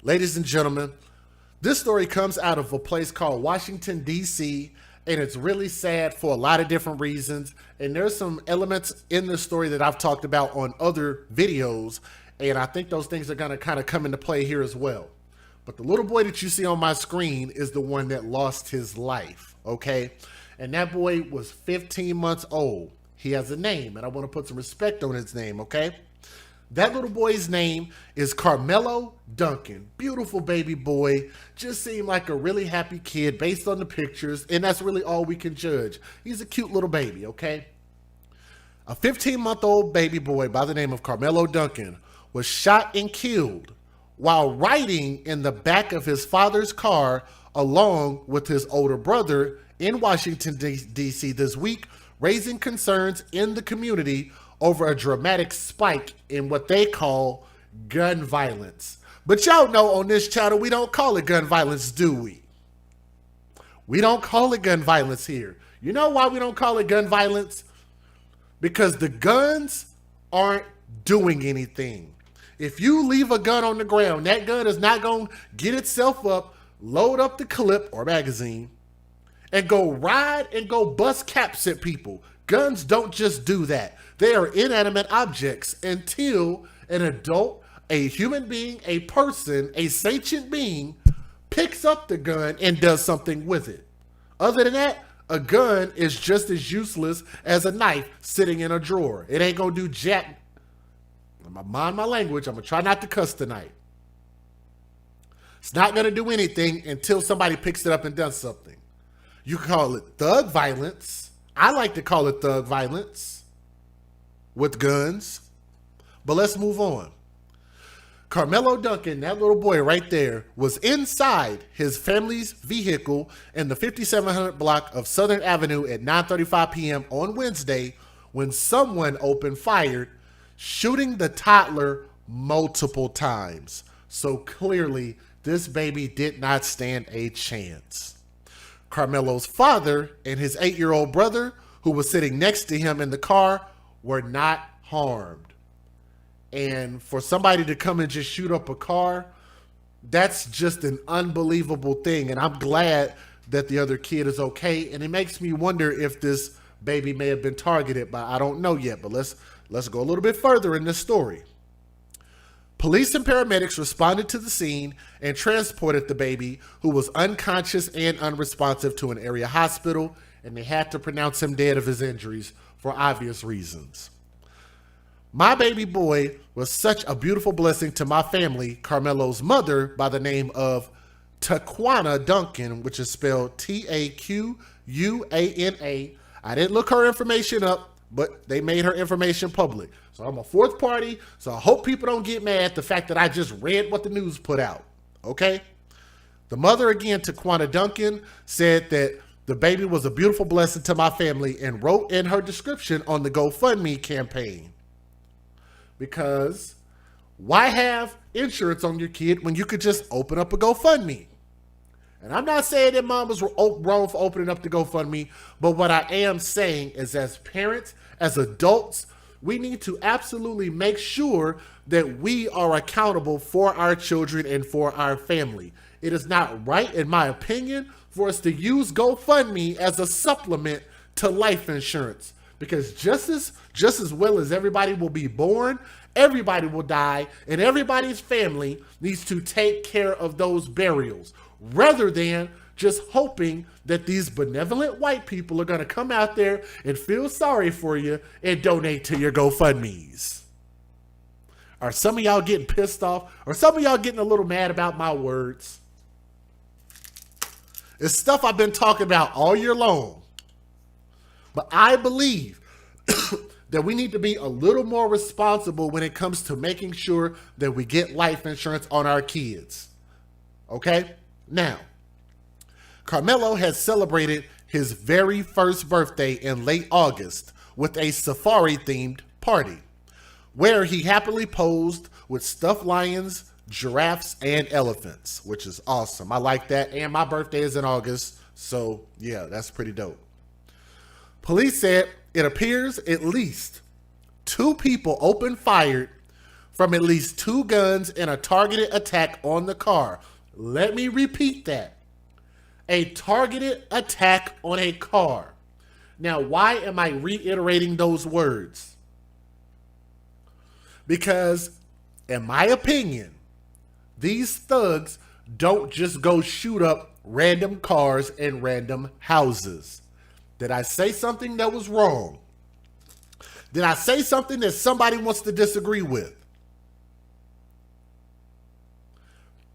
Ladies and gentlemen, this story comes out of a place called Washington, D.C., and it's really sad for a lot of different reasons. And there's some elements in this story that I've talked about on other videos, and I think those things are going to kind of come into play here as well. But the little boy that you see on my screen is the one that lost his life, okay? And that boy was 15 months old. He has a name, and I want to put some respect on his name, okay? That little boy's name is Carmelo Duncan. Beautiful baby boy. Just seemed like a really happy kid based on the pictures, and that's really all we can judge. He's a cute little baby, okay? A 15-month-old baby boy by the name of Carmelo Duncan was shot and killed while riding in the back of his father's car along with his older brother in Washington, D.C. this week, raising concerns in the community over a dramatic spike in what they call gun violence. But y'all know on this channel, we don't call it gun violence, do we? We don't call it gun violence here. You know why we don't call it gun violence? Because the guns aren't doing anything. If you leave a gun on the ground, that gun is not going to get itself up, load up the clip or magazine, and go ride and go bust caps at people. Guns don't just do that. They are inanimate objects until an adult, a human being, a person, a sentient being picks up the gun and does something with it. Other than that, a gun is just as useless as a knife sitting in a drawer. It ain't gonna do jack. I'm gonna mind my language. I'm gonna try not to cuss tonight. It's not gonna do anything until somebody picks it up and does something. You can call it thug violence. I like to call it thug violence with guns. But let's move on. Carmelo Duncan, that little boy right there, was inside his family's vehicle in the 5700 block of Southern Avenue at 9:35 p.m. on Wednesday when someone opened fire, shooting the toddler multiple times. So clearly, this baby did not stand a chance. Carmelo's father and his 8-year-old brother, who was sitting next to him in the car, were not harmed. And for somebody to come and just shoot up a car, that's just an unbelievable thing. And I'm glad that the other kid is okay. And it makes me wonder if this baby may have been targeted, but I don't know yet. But let's go a little bit further in this story. Police and paramedics responded to the scene and transported the baby, who was unconscious and unresponsive, to an area hospital, and they had to pronounce him dead of his injuries for obvious reasons. My baby boy was such a beautiful blessing to my family. Carmelo's mother, by the name of Taquana Duncan, which is spelled Taquana. I didn't look her information up, but they made her information public. So I'm a fourth party, so I hope people don't get mad at the fact that I just read what the news put out, okay? The mother, again, Taquana Duncan, said that the baby was a beautiful blessing to my family and wrote in her description on the GoFundMe campaign. Because why have insurance on your kid when you could just open up a GoFundMe? And I'm not saying that mom was wrong for opening up the GoFundMe, but what I am saying is, as parents, as adults, we need to absolutely make sure that we are accountable for our children and for our family. It is not right, in my opinion, for us to use GoFundMe as a supplement to life insurance. Because just as well as everybody will be born, everybody will die, and everybody's family needs to take care of those burials, rather than just hoping that these benevolent white people are going to come out there and feel sorry for you and donate to your GoFundMes. Are some of y'all getting pissed off? Or some of y'all getting a little mad about my words? It's stuff I've been talking about all year long. But I believe that we need to be a little more responsible when it comes to making sure that we get life insurance on our kids. Okay? Now, Carmelo has celebrated his very first birthday in late August with a safari-themed party, where he happily posed with stuffed lions, giraffes, and elephants, which is awesome. I like that, and my birthday is in August, so yeah, that's pretty dope. Police said it appears at least 2 people opened fire from at least 2 guns in a targeted attack on the car. Let me repeat that. A targeted attack on a car. Now, why am I reiterating those words? Because, in my opinion, these thugs don't just go shoot up random cars and random houses. Did I say something that was wrong? Did I say something that somebody wants to disagree with?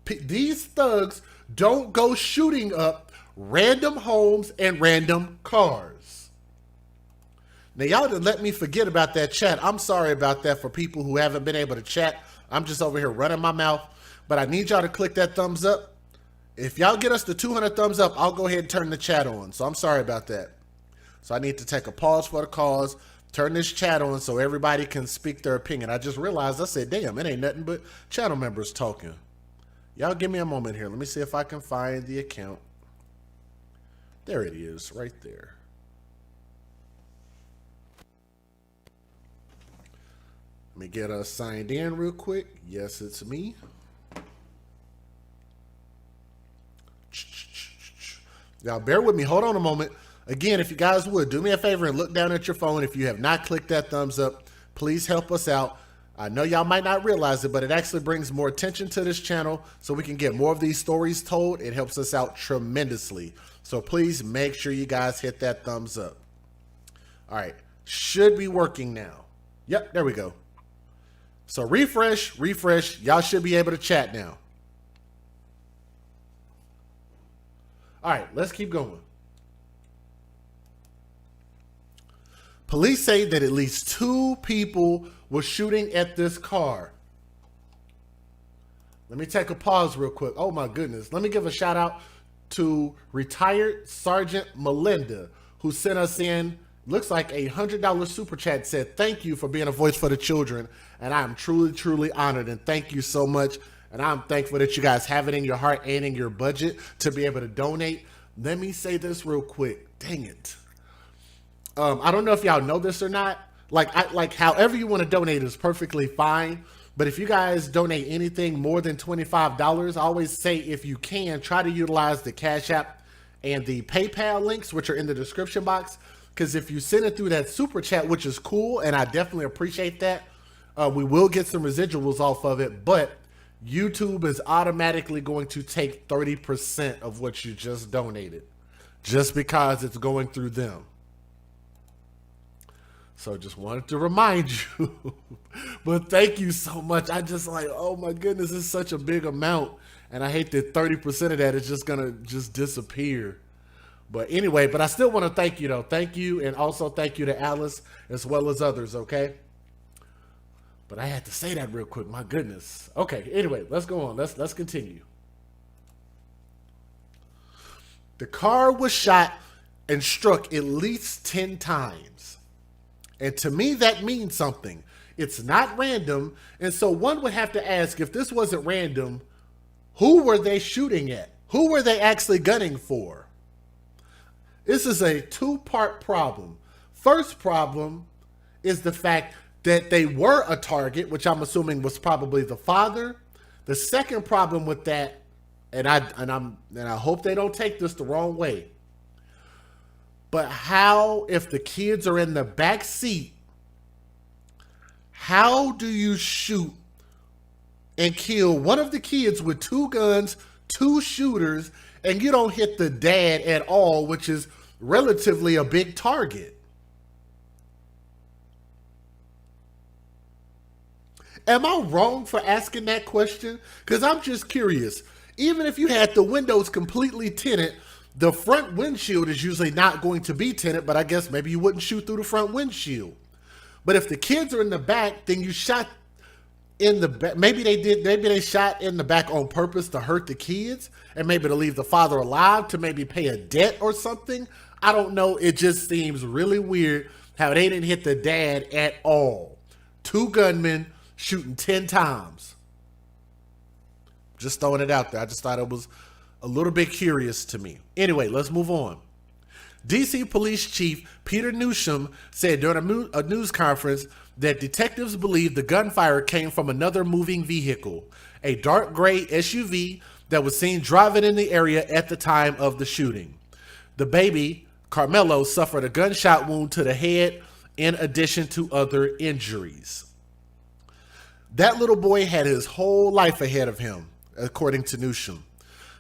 These thugs don't go shooting up random homes and random cars. Now, y'all didn't let me forget about that chat. I'm sorry about that for people who haven't been able to chat. I'm just over here running my mouth. But I need y'all to click that thumbs up. If y'all get us to 200 thumbs up, I'll go ahead and turn the chat on. So I'm sorry about that. So I need to take a pause for the cause, turn this chat on so everybody can speak their opinion. I just realized, I said, damn, it ain't nothing but channel members talking. Y'all give me a moment here. Let me see if I can find the account. There it is, right there. Let me get us signed in real quick. Yes, it's me. Y'all bear with me. Hold on a moment. Again, if you guys would, do me a favor and look down at your phone. If you have not clicked that thumbs up, please help us out. I know y'all might not realize it, but it actually brings more attention to this channel so we can get more of these stories told. It helps us out tremendously. So please make sure you guys hit that thumbs up. All right. Should be working now. Yep, there we go. So refresh. Y'all should be able to chat now. All right, let's keep going. Police say that at least 2 people were shooting at this car. Let me take a pause real quick. Oh my goodness. Let me give a shout out to retired Sergeant Melinda, who sent us in, looks like a $100 super chat, said, thank you for being a voice for the children. And I'm truly, truly honored. And thank you so much. And I'm thankful that you guys have it in your heart and in your budget to be able to donate. Let me say this real quick. Dang it. I don't know if y'all know this or not. Like however you want to donate is perfectly fine. But if you guys donate anything more than $25, I always say if you can, try to utilize the Cash App and the PayPal links, which are in the description box. Because if you send it through that super chat, which is cool, and I definitely appreciate that, we will get some residuals off of it. But YouTube is automatically going to take 30% of what you just donated just because it's going through them. So just wanted to remind you, but thank you so much. I just like, oh my goodness, it's such a big amount. And I hate that 30% of that is just going to just disappear. But anyway, but I still want to thank you though. Thank you. And also thank you to Alice as well as others. Okay. But I had to say that real quick. My goodness. Okay. Anyway, let's go on. Let's continue. The car was shot and struck at least 10 times. And to me, that means something. It's not random. And so one would have to ask, if this wasn't random, who were they shooting at? Who were they actually gunning for? This is a 2-part problem. First problem is the fact that they were a target, which I'm assuming was probably the father. The second problem with that, and I hope they don't take this the wrong way, but how, if the kids are in the back seat, how do you shoot and kill one of the kids with 2 guns, 2 shooters, and you don't hit the dad at all, which is relatively a big target? Am I wrong for asking that question? Because I'm just curious. Even if you had the windows completely tinted, the front windshield is usually not going to be tinted, but I guess maybe you wouldn't shoot through the front windshield. But if the kids are in the back, then you shot in the back. Maybe they shot in the back on purpose to hurt the kids and maybe to leave the father alive to maybe pay a debt or something. I don't know. It just seems really weird how they didn't hit the dad at all. 2 gunmen shooting 10 times. Just throwing it out there. I just thought it was a little bit curious to me. Anyway, let's move on. DC Police Chief Peter Newsham said during a news conference that detectives believe the gunfire came from another moving vehicle, a dark gray SUV that was seen driving in the area at the time of the shooting. The baby, Carmelo, suffered a gunshot wound to the head in addition to other injuries. That little boy had his whole life ahead of him, according to Newsham.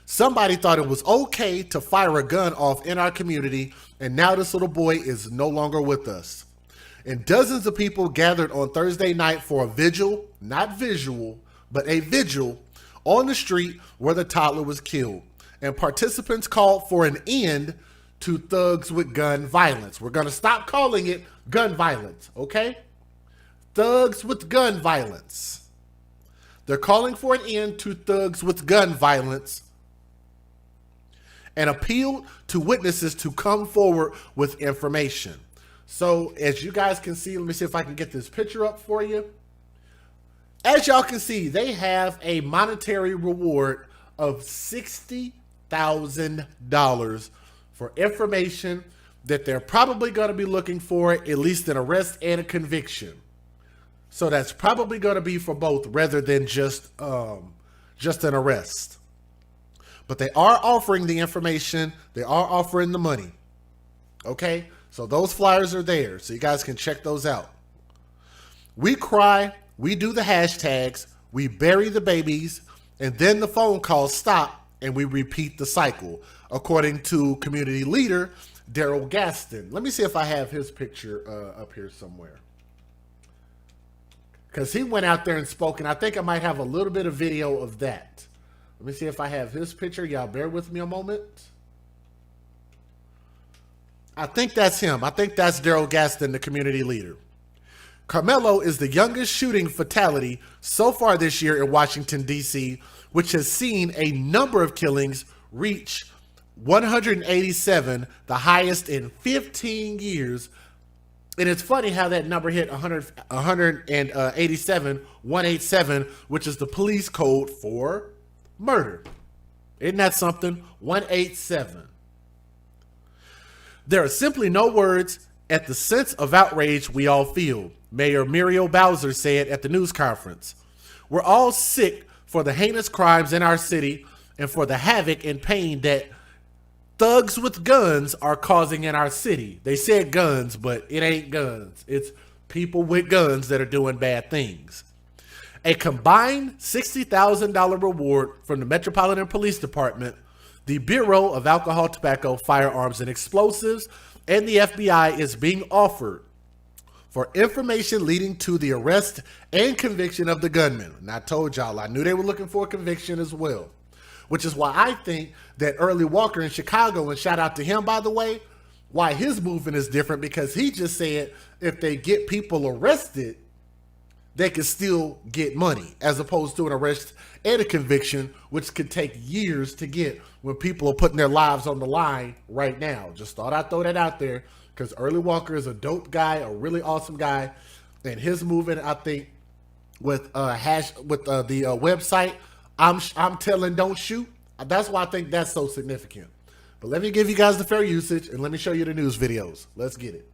Somebody thought it was okay to fire a gun off in our community, and now this little boy is no longer with us. And dozens of people gathered on Thursday night for a vigil, not visual, but a vigil on the street where the toddler was killed. And participants called for an end to thugs with gun violence. We're going to stop calling it gun violence, okay? Thugs with gun violence. They're calling for an end to thugs with gun violence and appealed to witnesses to come forward with information. So as you guys can see, let me see if I can get this picture up for you. As y'all can see, they have a monetary reward of $60,000 for information that they're probably going to be looking for, at least an arrest and a conviction. So that's probably going to be for both rather than just an arrest. But they are offering the information. They are offering the money. Okay? So those flyers are there. So you guys can check those out. We cry. We do the hashtags. We bury the babies. And then the phone calls stop and we repeat the cycle, according to community leader Daryl Gaston. Let me see if I have his picture up here somewhere. Because he went out there and spoke, and I think I might have a little bit of video of that. Let me see if I have his picture. Y'all bear with me a moment. I think that's him. I think that's Daryl Gaston, the community leader. Carmelo is the youngest shooting fatality so far this year in Washington, D.C., which has seen a number of killings reach 187, the highest in 15 years. And it's funny how that number hit 187, which is the police code for murder. Isn't that something? 187. There are simply no words at the sense of outrage we all feel, Mayor Muriel Bowser said at the news conference. We're all sick for the heinous crimes in our city and for the havoc and pain that thugs with guns are causing in our city. They said guns, but it ain't guns. It's people with guns that are doing bad things. A combined $60,000 reward from the Metropolitan Police Department, the Bureau of Alcohol, Tobacco, Firearms, and Explosives, and the FBI is being offered for information leading to the arrest and conviction of the gunman. And I told y'all, I knew they were looking for a conviction as well. Which is why I think that Early Walker in Chicago, and shout out to him, by the way, why his movement is different, because he just said if they get people arrested, they can still get money, as opposed to an arrest and a conviction, which could take years to get when people are putting their lives on the line right now. Just thought I'd throw that out there, because Early Walker is a dope guy, a really awesome guy, and his movement, I think, with the website, I'm telling don't shoot. That's why I think that's so significant. But let me give you guys the fair usage and let me show you the news videos. Let's get it.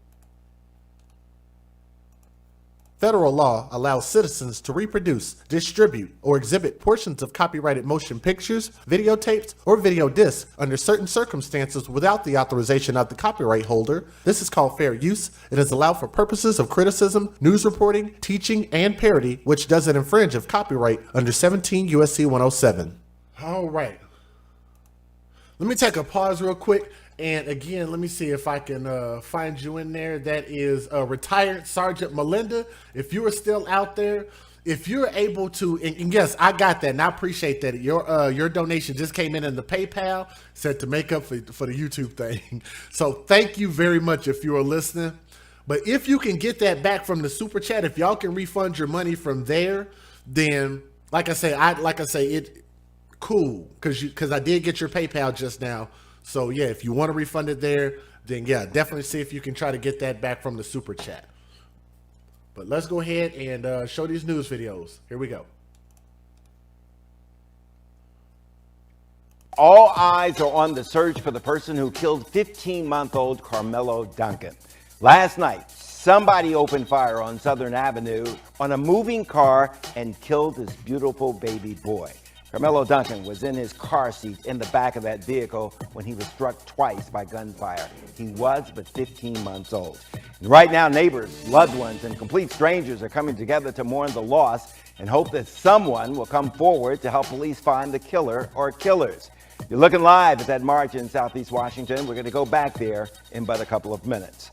Federal law allows citizens to reproduce, distribute, or exhibit portions of copyrighted motion pictures, videotapes, or video discs under certain circumstances without the authorization of the copyright holder. This is called fair use. It is allowed for purposes of criticism, news reporting, teaching, and parody, which doesn't infringe of copyright under 17 U.S.C. 107. All right. Let me take a pause real quick. And again, let me see if I can find you in there. That is retired Sergeant Melinda. If you are still out there, if you're able to, and yes, I got that, and I appreciate that. Your donation just came in the PayPal, said to make up for the YouTube thing. So thank you very much if you are listening. But if you can get that back from the super chat, if y'all can refund your money from there, then like I say, it cool, because I did get your PayPal just now. So yeah, if you want to refund it there, then yeah, definitely see if you can try to get that back from the super chat. But let's go ahead and show these news videos. Here we go. All eyes are on the search for the person who killed 15-month-old Carmelo Duncan. Last night, somebody opened fire on Southern Avenue on a moving car and killed his beautiful baby boy. Carmelo Duncan was in his car seat in the back of that vehicle when he was struck twice by gunfire. He was but 15 months old. And right now, neighbors, loved ones, and complete strangers are coming together to mourn the loss and hope that someone will come forward to help police find the killer or killers. You're looking live at that march in Southeast Washington. We're going to go back there in but a couple of minutes.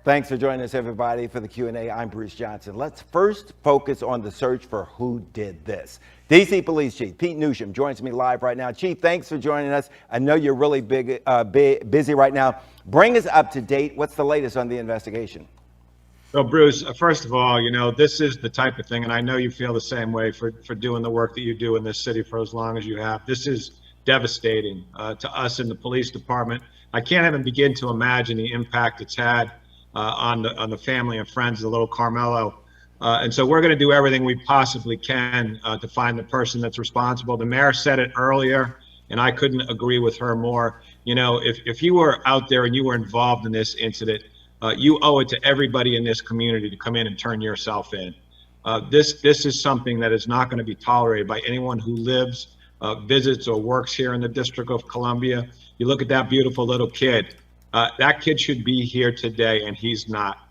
Thanks for joining us, everybody, for the Q&A. I'm Bruce Johnson. Let's first focus on the search for who did this. D.C. Police Chief Pete Newsham joins me live right now. Chief, thanks for joining us. I know you're really busy right now. Bring us up to date. What's the latest on the investigation? Well, Bruce, first of all, you know, this is the type of thing, and I know you feel the same way for doing the work that you do in this city for as long as you have. This is devastating to us in the police department. I can't even begin to imagine the impact it's had on the family and friends of the little Carmelo. And so we're going to do everything we possibly can to find the person that's responsible. The mayor said it earlier, and I couldn't agree with her more. You know, if you were out there and you were involved in this incident, you owe it to everybody in this community to come in and turn yourself in. This is something that is not going to be tolerated by anyone who lives, visits, or works here in the District of Columbia. You look at that beautiful little kid. That kid should be here today, and he's not.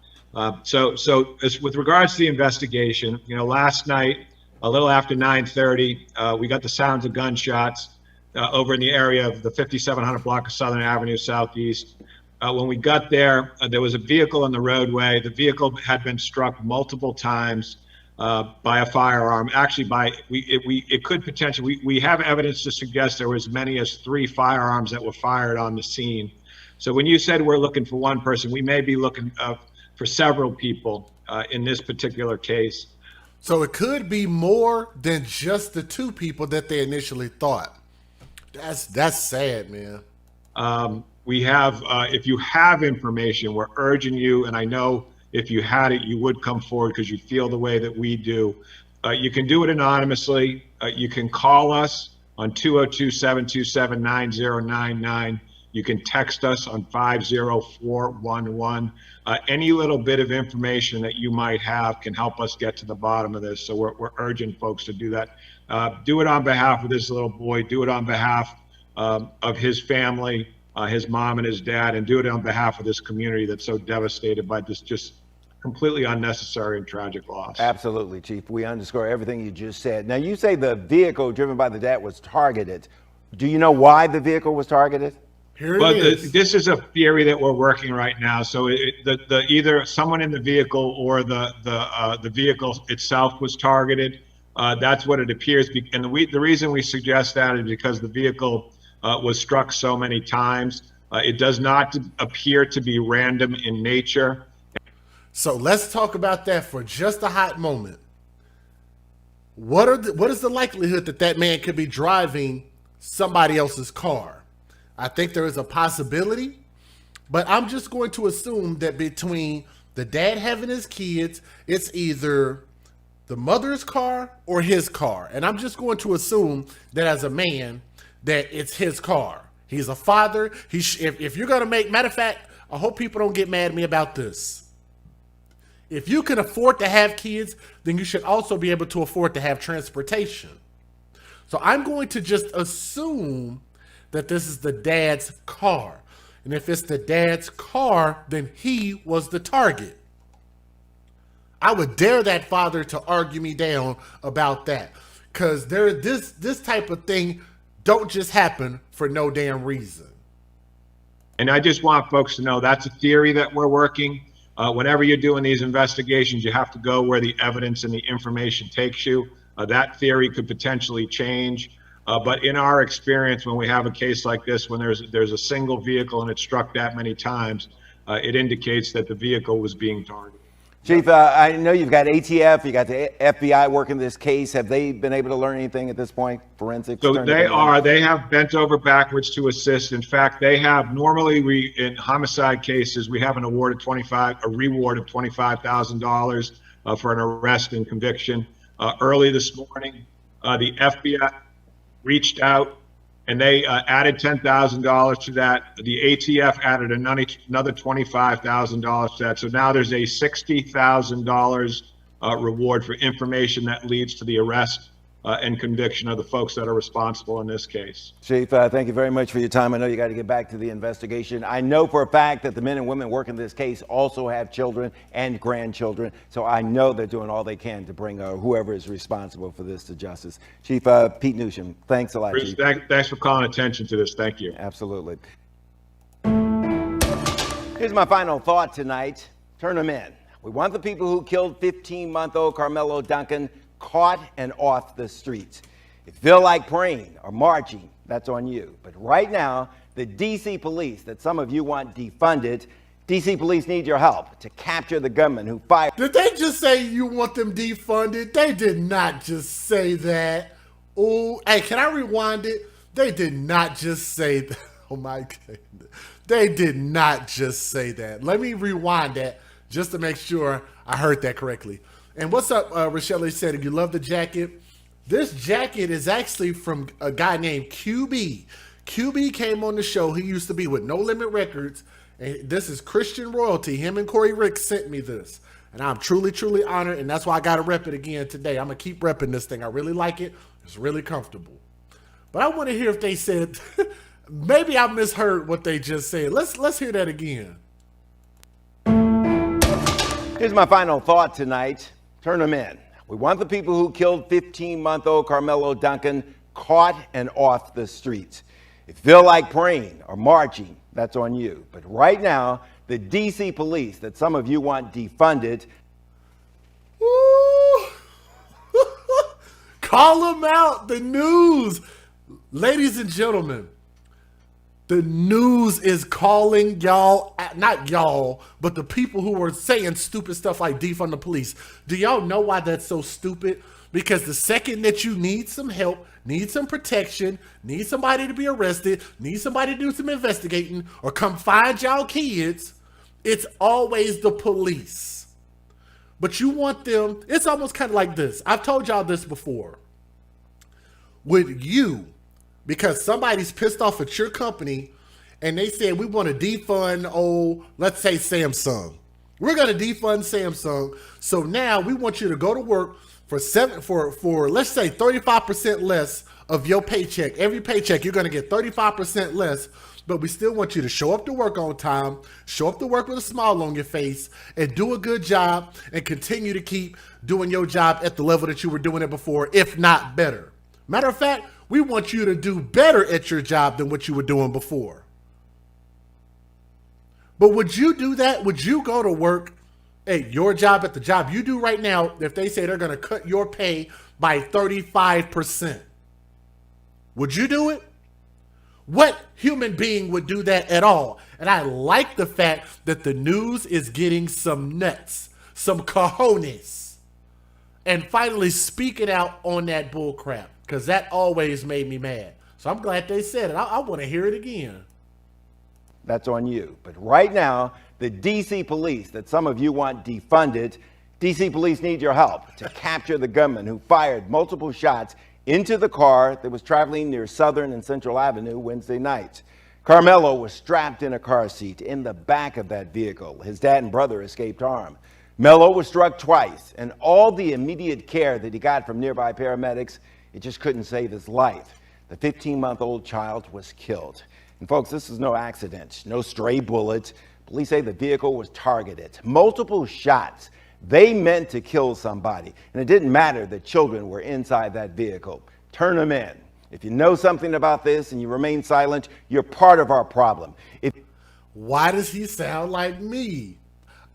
So as with regards to the investigation, you know, last night, a little after 9:30, we got the sounds of gunshots over in the area of the 5700 block of Southern Avenue Southeast. When we got there, there was a vehicle on the roadway. The vehicle had been struck multiple times by a firearm. Actually, it could potentially, we have evidence to suggest there was as many as 3 firearms that were fired on the scene. So when you said we're looking for one person, we may be looking for several people in this particular case. So it could be more than just the 2 people that they initially thought. That's sad, man. We have, if you have information, we're urging you, and I know if you had it, you would come forward because you feel the way that we do. You can do it anonymously. You can call us on 202-727-9099. You can text us on 50411. Any little bit of information that you might have can help us get to the bottom of this. So we're urging folks to do that. Do it on behalf of this little boy. Do it on behalf of his family, his mom and his dad, and do it on behalf of this community that's so devastated by this just completely unnecessary and tragic loss. Absolutely, Chief. We underscore everything you just said. Now, you say the vehicle driven by the dad was targeted. Do you know why the vehicle was targeted? This is a theory that we're working right now. So either someone in the vehicle or the vehicle itself was targeted. That's what it appears. And the reason we suggest that is because the vehicle was struck so many times. It does not appear to be random in nature. So let's talk about that for just a hot moment. What is the likelihood that that man could be driving somebody else's car? I think there is a possibility, but I'm just going to assume that between the dad having his kids, it's either the mother's car or his car. And I'm just going to assume that as a man, that it's his car. He's a father. If you're going to matter of fact, I hope people don't get mad at me about this. If you can afford to have kids, then you should also be able to afford to have transportation. So I'm going to just assume that this is the dad's car. And if it's the dad's car, then he was the target. I would dare that father to argue me down about that. Because this type of thing don't just happen for no damn reason. And I just want folks to know that's a theory that we're working. Whenever you're doing these investigations, you have to go where the evidence and the information takes you. That theory could potentially change. But in our experience, when we have a case like this, when there's a single vehicle and it's struck that many times, it indicates that the vehicle was being targeted. Chief, I know you've got ATF, you got the FBI working this case. Have they been able to learn anything at this point? Forensics? So they have bent over backwards to assist. In fact, they have normally in homicide cases, we have a reward of $25,000 for an arrest and conviction. Early this morning, the FBI reached out and they added $10,000 to that. The ATF added another $25,000 to that. So now there's a $60,000 reward for information that leads to the arrest and conviction of the folks that are responsible in this case. Chief, thank you very much for your time. I know you got to get back to the investigation. I know for a fact that the men and women working this case also have children and grandchildren, so I know they're doing all they can to bring whoever is responsible for this to justice. Chief Pete Newsham, thanks a lot, Bruce, Chief. thanks for calling attention to this. Thank you. Absolutely. Here's my final thought tonight. Turn them in. We want the people who killed 15-month-old Carmelo Duncan caught and off the streets. If you feel like praying or marching, that's on you. But right now, the D.C. police that some of you want defunded, D.C. police need your help to capture the gunman who fired. Did they just say you want them defunded? They did not just say that. Oh, hey, can I rewind it? They did not just say that. Oh my goodness. They did not just say that. Let me rewind that just to make sure I heard that correctly. And what's up, Rochelle said, you love the jacket. This jacket is actually from a guy named QB. QB came on the show. He used to be with No Limit Records. And this is Christian royalty. Him and Corey Rick sent me this. And I'm truly, truly honored. And that's why I got to rep it again today. I'm going to keep repping this thing. I really like it. It's really comfortable. But I want to hear if they said, maybe I misheard what they just said. Let's hear that again. Here's my final thought tonight. Turn them in. We want the people who killed 15-month-old Carmelo Duncan caught and off the streets. If you feel like praying or marching, that's on you. But right now, the D.C. police that some of you want defunded. Ooh. Call them out. The news. Ladies and gentlemen, the news is calling y'all, not y'all, but the people who are saying stupid stuff like defund the police. Do y'all know why that's so stupid? Because the second that you need some help, need some protection, need somebody to be arrested, need somebody to do some investigating, or come find y'all kids, it's always the police. But you want them, it's almost kind of like this. I've told y'all this before. With you, because somebody's pissed off at your company and they said, we want to defund, let's say Samsung. We're going to defund Samsung. So now we want you to go to work for let's say 35% less of your paycheck. Every paycheck, you're going to get 35% less, but we still want you to show up to work on time, show up to work with a smile on your face, and do a good job and continue to keep doing your job at the level that you were doing it before, if not better. Matter of fact, we want you to do better at your job than what you were doing before. But would you do that? Would you go to work at your job, at the job you do right now, if they say they're going to cut your pay by 35%? Would you do it? What human being would do that at all? And I like the fact that the news is getting some nuts, some cojones, and finally speaking out on that bull crap, because that always made me mad. So I'm glad they said it. I want to hear it again. That's on you. But right now, the D.C. police that some of you want defunded, D.C. police need your help to capture the gunman who fired multiple shots into the car that was traveling near Southern and Central Avenue Wednesday night. Carmelo was strapped in a car seat in the back of that vehicle. His dad and brother escaped harm. Melo was struck twice, and all the immediate care that he got from nearby paramedics, it just couldn't save his life. The 15-month-old child was killed. And folks, this is no accident, no stray bullet. Police say the vehicle was targeted. Multiple shots. They meant to kill somebody. And it didn't matter that children were inside that vehicle. Turn them in. If you know something about this and you remain silent, you're part of our problem. Why does he sound like me?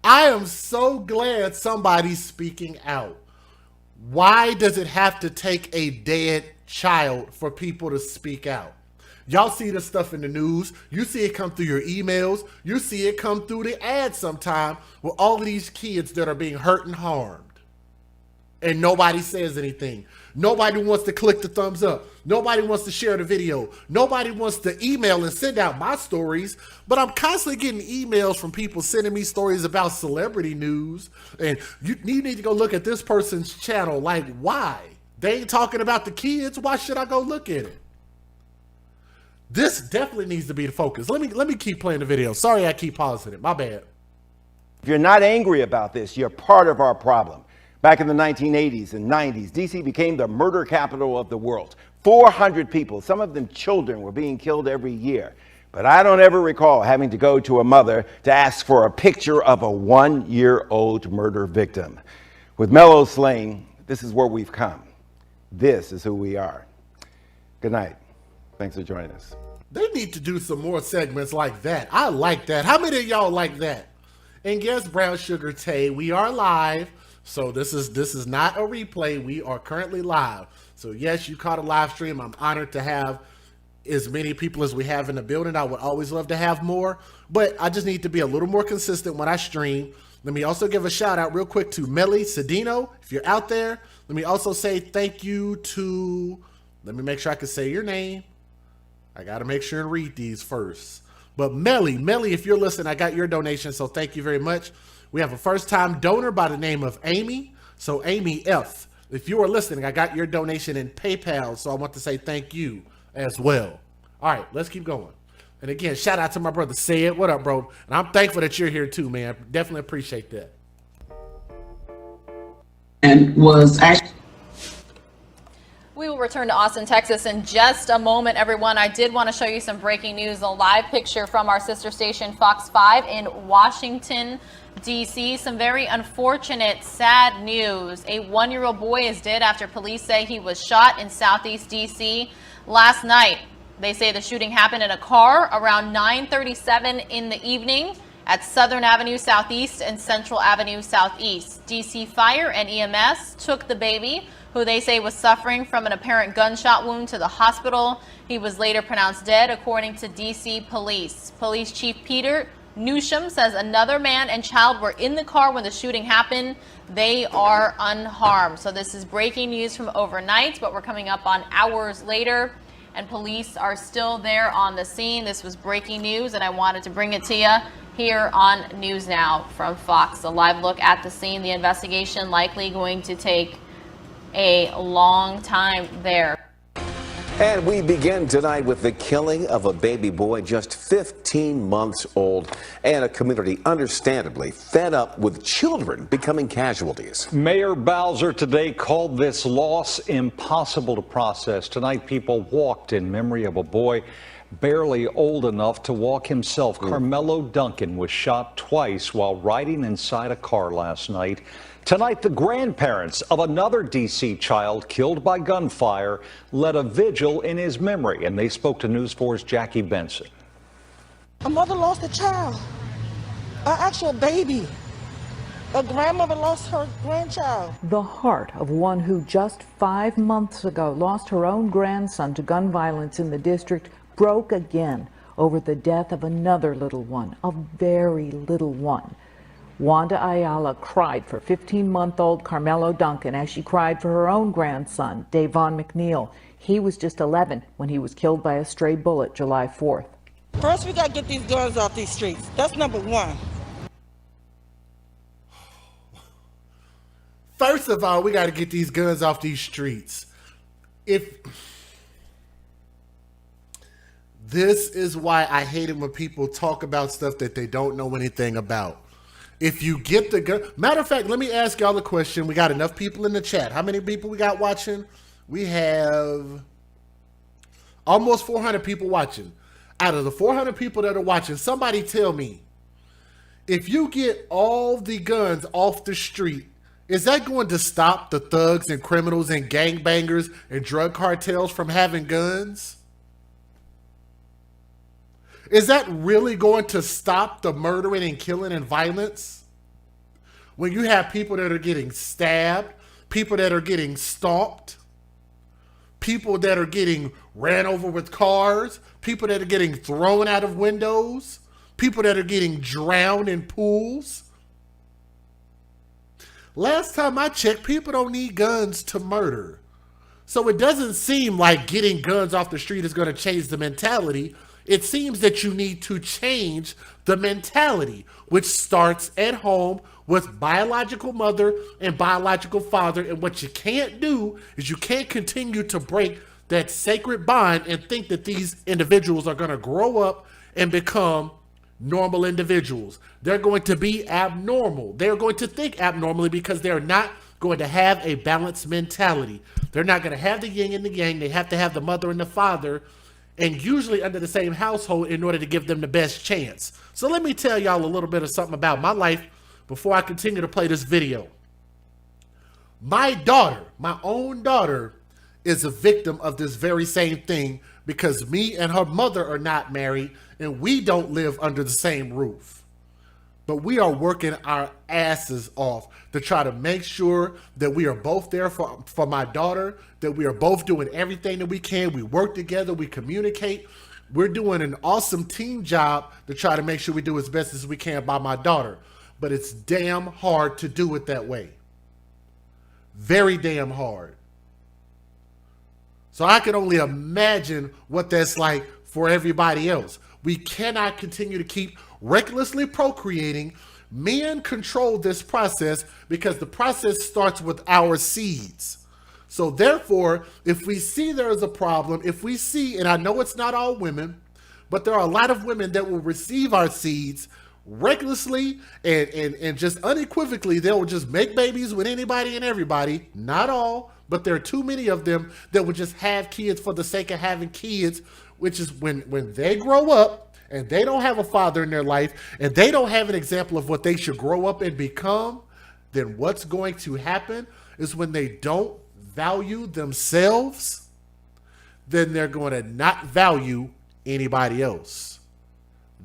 I am so glad somebody's speaking out. Why does it have to take a dead child for people to speak out? Y'all see this stuff in the news. You see it come through your emails. You see it come through the ads sometime with all of these kids that are being hurt and harmed. And nobody says anything. Nobody wants to click the thumbs up. Nobody wants to share the video. Nobody wants to email and send out my stories. But I'm constantly getting emails from people sending me stories about celebrity news. And you need to go look at this person's channel. Like, why? They ain't talking about the kids. Why should I go look at it? This definitely needs to be the focus. Let me keep playing the video. Sorry I keep pausing it. My bad. If you're not angry about this, you're part of our problem. Back in the 1980s and 90s, D.C. became the murder capital of the world. 400 people, some of them children, were being killed every year. But I don't ever recall having to go to a mother to ask for a picture of a 1-year-old murder victim. With Mello slain, this is where we've come. This is who we are. Good night. Thanks for joining us. They need to do some more segments like that. I like that. How many of y'all like that? And yes, Brown Sugar Tay, we are live. So this is not a replay. We are currently live. So yes, you caught a live stream. I'm honored to have as many people as we have in the building. I would always love to have more, but I just need to be a little more consistent when I stream. Let me also give a shout out real quick to Melly Cedino. If you're out there, let me also say thank you to, let me make sure I can say your name. I got to make sure and read these first. But Melly, if you're listening, I got your donation, so thank you very much. We have a first-time donor by the name of Amy. So Amy F., if you are listening, I got your donation in PayPal, so I want to say thank you as well. All right, let's keep going. And again, shout out to my brother Sid. What up, bro? And I'm thankful that you're here too, man. Definitely appreciate that. And was actually. We will return to Austin, Texas in just a moment, everyone. I did want to show you some breaking news, a live picture from our sister station, Fox 5 in Washington, D.C. Some very unfortunate, sad news. A 1-year-old boy is dead after police say he was shot in Southeast D.C. last night. They say the shooting happened in a car around 9:37 in the evening at Southern Avenue Southeast and Central Avenue Southeast. D.C. Fire and EMS took the baby, who they say was suffering from an apparent gunshot wound, to the hospital. He was later pronounced dead, according to D.C. police. Police Chief Peter Newsham says another man and child were in the car when the shooting happened. They are unharmed. So this is breaking news from overnight, but we're coming up on hours later, and police are still there on the scene. This was breaking news, and I wanted to bring it to you here on News Now from Fox. A live look at the scene. The investigation likely going to take a long time there. And we begin tonight with the killing of a baby boy just 15 months old, and a community understandably fed up with children becoming casualties. Mayor Bowser today called this loss impossible to process. Tonight, people walked in memory of a boy barely old enough to walk himself. Carmelo Duncan was shot twice while riding inside a car last night. Tonight, the grandparents of another D.C. child killed by gunfire led a vigil in his memory, and they spoke to News 4's Jackie Benson. A mother lost a child, an actual baby. A grandmother lost her grandchild. The heart of one who just 5 months ago lost her own grandson to gun violence in the district broke again over the death of another little one, a very little one. Wanda Ayala cried for 15-month-old Carmelo Duncan as she cried for her own grandson, Davon McNeil. He was just 11 when he was killed by a stray bullet July 4th. First, we got to get these guns off these streets. That's number one. First of all, we got to get these guns off these streets. This is why I hate it when people talk about stuff that they don't know anything about. If you get the gun, matter of fact, let me ask y'all a question. We got enough people in the chat. How many people we got watching? We have almost 400 people watching. Out of the 400 people that are watching, somebody tell me, if you get all the guns off the street, is that going to stop the thugs and criminals and gangbangers and drug cartels from having guns? Is that really going to stop the murdering and killing and violence? When you have people that are getting stabbed, people that are getting stalked, people that are getting ran over with cars, people that are getting thrown out of windows, people that are getting drowned in pools. Last time I checked, people don't need guns to murder. So it doesn't seem like getting guns off the street is going to change the mentality. It seems that you need to change the mentality, which starts at home with biological mother and biological father. And what you can't do is you can't continue to break that sacred bond and think that these individuals are going to grow up and become normal individuals. They're going to be abnormal. They're going to think abnormally because they're not going to have a balanced mentality. They're not going to have the yin and the yang. They have to have the mother and the father, and usually under the same household, in order to give them the best chance. So let me tell y'all a little bit of something about my life before I continue to play this video. My daughter, my own daughter, is a victim of this very same thing because me and her mother are not married and we don't live under the same roof. But we are working our asses off to try to make sure that we are both there for my daughter, that we are both doing everything that we can. We work together, we communicate. We're doing an awesome team job to try to make sure we do as best as we can by my daughter. But it's damn hard to do it that way. Very damn hard. So I can only imagine what that's like for everybody else. We cannot continue to keep recklessly procreating. Men control this process because the process starts with our seeds. So therefore, if we see there is a problem, if we see, and I know it's not all women, but there are a lot of women that will receive our seeds recklessly and just unequivocally, they'll just make babies with anybody and everybody. Not all, but there are too many of them that would just have kids for the sake of having kids, which is when they grow up and they don't have a father in their life and they don't have an example of what they should grow up and become, then what's going to happen is when they don't value themselves, then they're going to not value anybody else.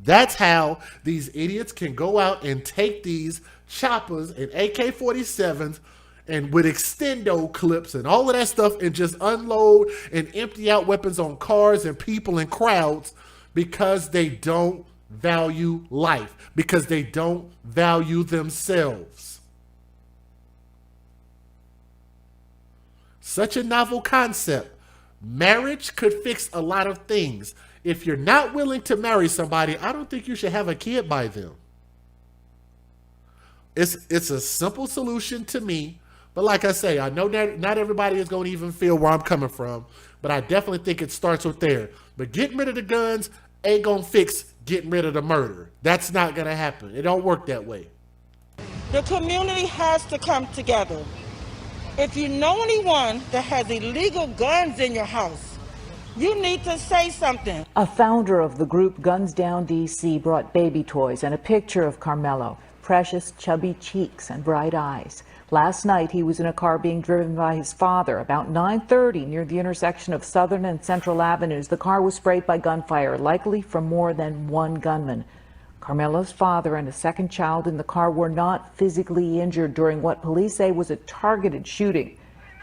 That's how these idiots can go out and take these choppers and AK-47s and with extendo clips and all of that stuff and just unload and empty out weapons on cars and people and crowds because they don't value life, because they don't value themselves. Such a novel concept. Marriage could fix a lot of things. If you're not willing to marry somebody, I don't think you should have a kid by them. It's a simple solution to me. But like I say, I know that not everybody is going to even feel where I'm coming from. But I definitely think it starts with there. But getting rid of the guns ain't going to fix getting rid of the murder. That's not going to happen. It don't work that way. The community has to come together. If you know anyone that has illegal guns in your house, you need to say something. A founder of the group Guns Down DC brought baby toys and a picture of Carmelo. Precious, chubby cheeks and bright eyes. Last night, he was in a car being driven by his father. About 9:30 near the intersection of Southern and Central Avenues, the car was sprayed by gunfire, likely from more than one gunman. Carmelo's father and a second child in the car were not physically injured during what police say was a targeted shooting.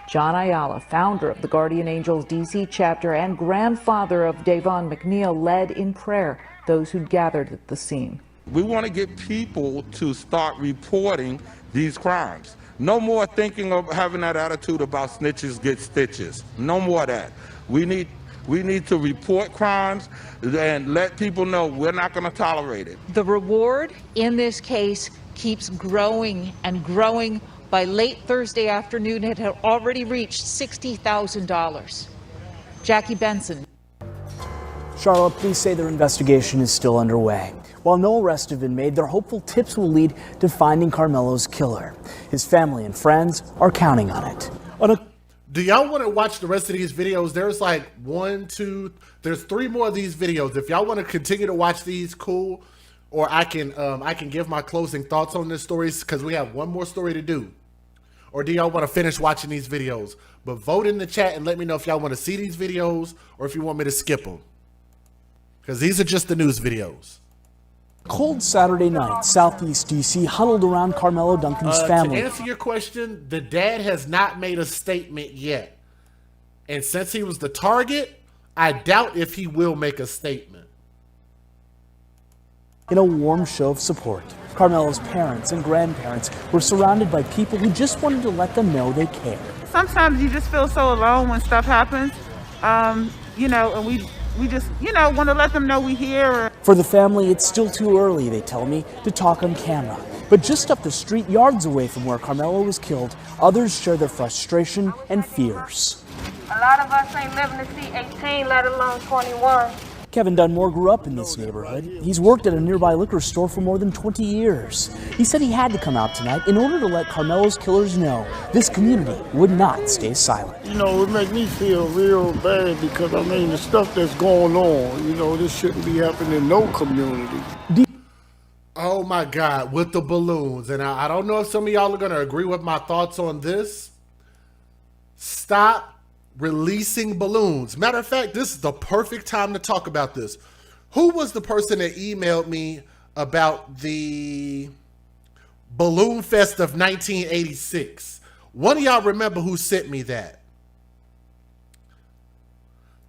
John Ayala, founder of the Guardian Angels DC chapter and grandfather of Davon McNeil, led in prayer those who'd gathered at the scene. We want to get people to start reporting these crimes. No more thinking of having that attitude about snitches get stitches. No more of that. We need to report crimes and let people know we're not going to tolerate it. The reward in this case keeps growing and growing. By late Thursday afternoon, it had already reached $60,000. Jackie Benson. Charlotte, police say their investigation is still underway. While no arrests have been made, they're hopeful tips will lead to finding Carmelo's killer. His family and friends are counting on it. Do y'all want to watch the rest of these videos? There's like there's 3 more of these videos. If y'all want to continue to watch these, cool. Or I can give my closing thoughts on this story because we have one more story to do. Or do y'all want to finish watching these videos? But vote in the chat and let me know if y'all want to see these videos or if you want me to skip them. Because these are just the news videos. Cold Saturday night, Southeast DC huddled around Carmelo Duncan's family. To answer your question, the dad has not made a statement yet. And since he was the target, I doubt if he will make a statement. In a warm show of support, Carmelo's parents and grandparents were surrounded by people who just wanted to let them know they cared. Sometimes you just feel so alone when stuff happens, and we just, want to let them know we're here. For the family, it's still too early, they tell me, to talk on camera. But just up the street, yards away from where Carmelo was killed, others share their frustration and fears. A lot of us ain't living to see 18, let alone 21. Kevin Dunmore grew up in this neighborhood. He's worked at a nearby liquor store for more than 20 years. He said he had to come out tonight in order to let Carmelo's killers know this community would not stay silent. You know, it makes me feel real bad because, I mean, the stuff that's going on, you know, this shouldn't be happening in no community. Oh my God, with the balloons. And I don't know if some of y'all are going to agree with my thoughts on this. Stop releasing balloons. Matter of fact, this is the perfect time to talk about this. Who was the person that emailed me about the Balloon Fest of 1986? One of y'all remember who sent me that?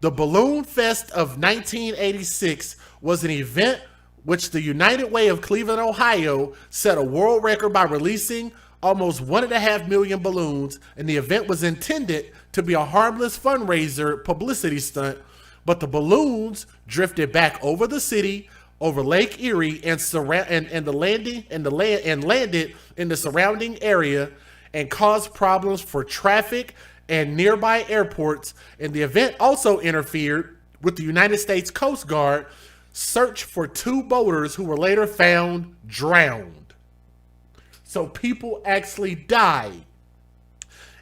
The Balloon Fest of 1986 was an event which the United Way of Cleveland, Ohio set a world record by releasing almost 1.5 million balloons, and the event was intended to be a harmless fundraiser publicity stunt, but the balloons drifted back over the city, over Lake Erie, and landed in the surrounding area and caused problems for traffic and nearby airports. And the event also interfered with the United States Coast Guard search for 2 boaters who were later found drowned. So people actually died.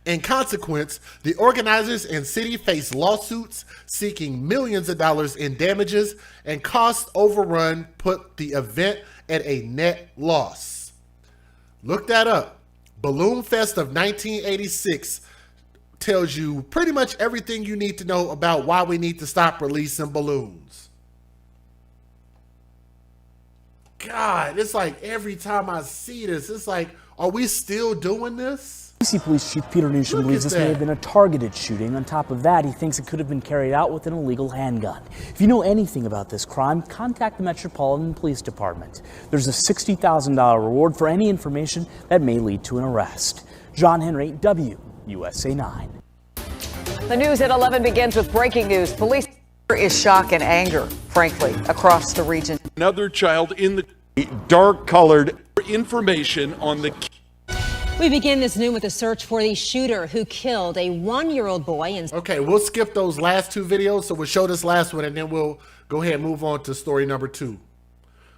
In consequence, the organizers and city faced lawsuits seeking millions of dollars in damages, and cost overrun put the event at a net loss. Look that up. Balloon Fest of 1986 tells you pretty much everything you need to know about why we need to stop releasing balloons. God, it's like every time I see this, it's like, are we still doing this? DC Police Chief Peter Newsham believes this may have been a targeted shooting. On top of that, he thinks it could have been carried out with an illegal handgun. If you know anything about this crime, contact the Metropolitan Police Department. There's a $60,000 reward for any information that may lead to an arrest. John Henry, WUSA 9. The news at 11 begins with breaking news. Police is shock and anger, frankly, across the region. Another child in the dark-colored information on the. We begin this noon with a search for the shooter who killed a 1-year-old boy. Okay, we'll skip those last 2 videos, so we'll show this last one, and then we'll go ahead and move on to story number 2.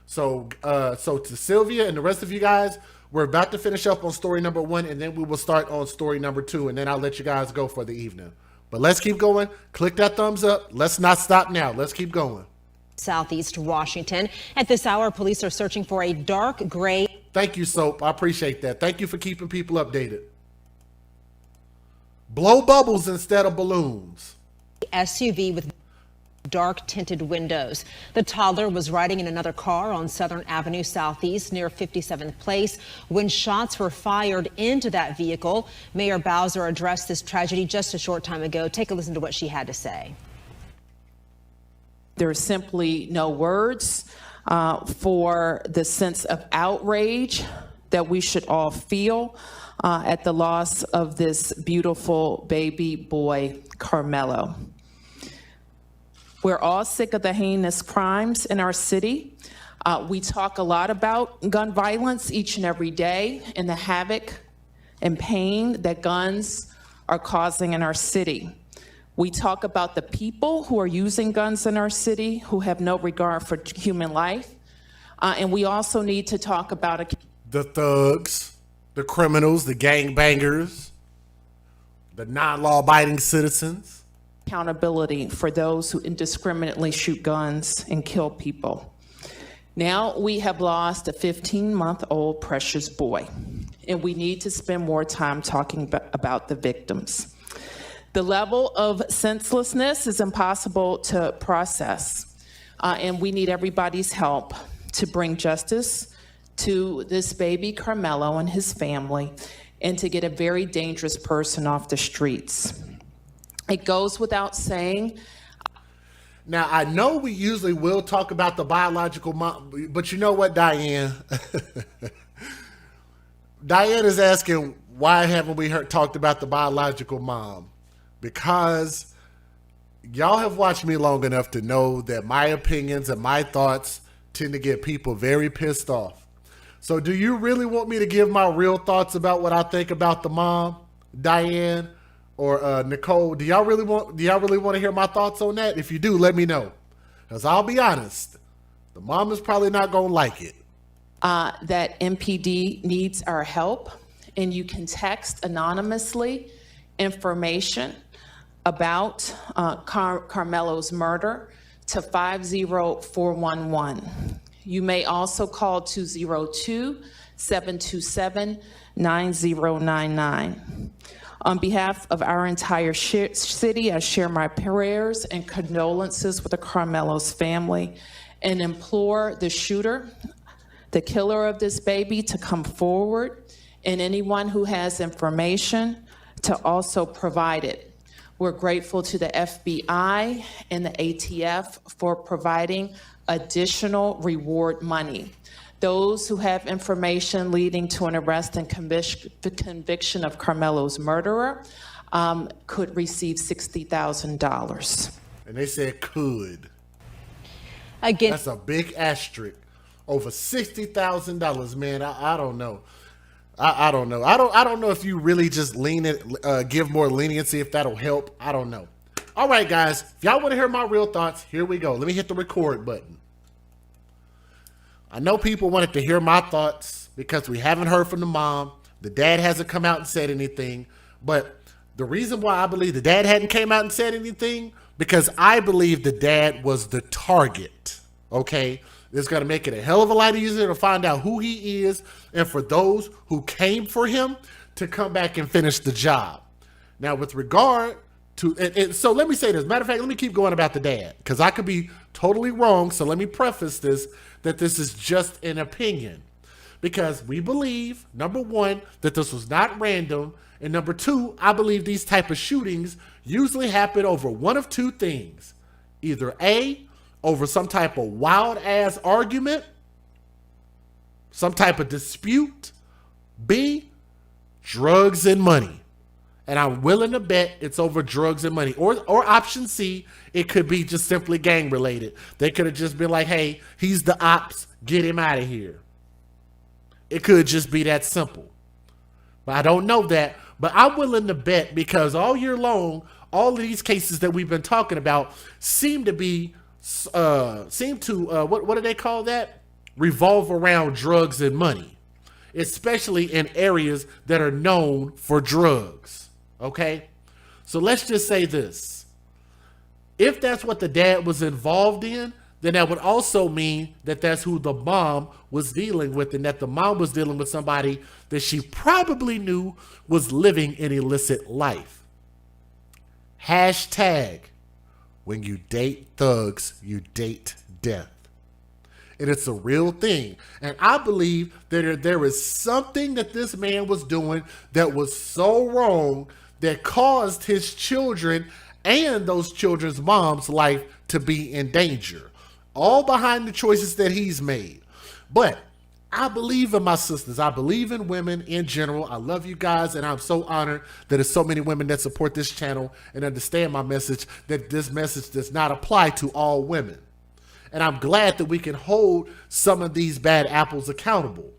So to Sylvia and the rest of you guys, we're about to finish up on story number 1, and then we will start on story number 2, and then I'll let you guys go for the evening. But let's keep going. Click that thumbs up. Let's not stop now. Let's keep going. Southeast Washington. At this hour, police are searching for a dark gray. Thank you, Soap. I appreciate that. Thank you for keeping people updated. Blow bubbles instead of balloons. SUV with dark tinted windows. The toddler was riding in another car on Southern Avenue Southeast near 57th Place when shots were fired into that vehicle. Mayor Bowser addressed this tragedy just a short time ago. Take a listen to what she had to say. There's simply no words for the sense of outrage that we should all feel at the loss of this beautiful baby boy, Carmelo. We're all sick of the heinous crimes in our city. We talk a lot about gun violence each and every day and the havoc and pain that guns are causing in our city. We talk about the people who are using guns in our city who have no regard for human life. And we also need to talk about the thugs, the criminals, the gangbangers, the non-law-abiding citizens. Accountability for those who indiscriminately shoot guns and kill people. Now we have lost a 15-month-old precious boy, and we need to spend more time talking about the victims. The level of senselessness is impossible to process, and we need everybody's help to bring justice to this baby Carmelo and his family, and to get a very dangerous person off the streets. It goes without saying. Now, I know we usually will talk about the biological mom, but you know what, Diane? Diane is asking, why haven't we talked about the biological mom? Because y'all have watched me long enough to know that my opinions and my thoughts tend to get people very pissed off. So do you really want me to give my real thoughts about what I think about the mom, Diane? or Nicole, do y'all really want to hear my thoughts on that? If you do, let me know. Because I'll be honest, the mom is probably not going to like it. That MPD needs our help, and you can text anonymously information about Carmelo's murder to 50411. You may also call 202-727-9099. On behalf of our entire city, I share my prayers and condolences with the Carmelo's family and implore the shooter, the killer of this baby, to come forward, and anyone who has information to also provide it. We're grateful to the FBI and the ATF for providing additional reward money. Those who have information leading to an arrest and conviction of Carmelo's murderer could receive $60,000. And they said could. Again, that's a big asterisk. Over $60,000, man. I don't know. I don't know. I don't know if you really just give more leniency, if that'll help. I don't know. All right, guys. If y'all want to hear my real thoughts, here we go. Let me hit the record button. I know people wanted to hear my thoughts because we haven't heard from the mom. The dad hasn't come out and said anything. But the reason why I believe the dad hadn't came out and said anything, because I believe the dad was the target. Okay? It's going to make it a hell of a lot easier to find out who he is, and for those who came for him to come back and finish the job. Now, with regard to, so let me say this. Matter of fact, let me keep going about the dad, because I could be totally wrong. So let me preface this, that this is just an opinion, because we believe, number one, that this was not random, and number two, I believe these type of shootings usually happen over one of two things. Either A, over some type of wild ass argument, some type of dispute. B, drugs and money. And I'm willing to bet it's over drugs and money. Or option C, it could be just simply gang related. They could have just been like, hey, he's the ops, get him out of here. It could just be that simple. But I don't know that. But I'm willing to bet, because all year long, all of these cases that we've been talking about seem to what do they call that? Revolve around drugs and money, especially in areas that are known for drugs. Okay? So let's just say this. If that's what the dad was involved in, then that would also mean that that's who the mom was dealing with, and that the mom was dealing with somebody that she probably knew was living an illicit life. Hashtag, when you date thugs, you date death. And it's a real thing. And I believe that there is something that this man was doing that was so wrong that caused his children and those children's mom's life to be in danger. All behind the choices that he's made. But I believe in my sisters. I believe in women in general. I love you guys, and I'm so honored that there's so many women that support this channel and understand my message, that this message does not apply to all women. And I'm glad that we can hold some of these bad apples accountable.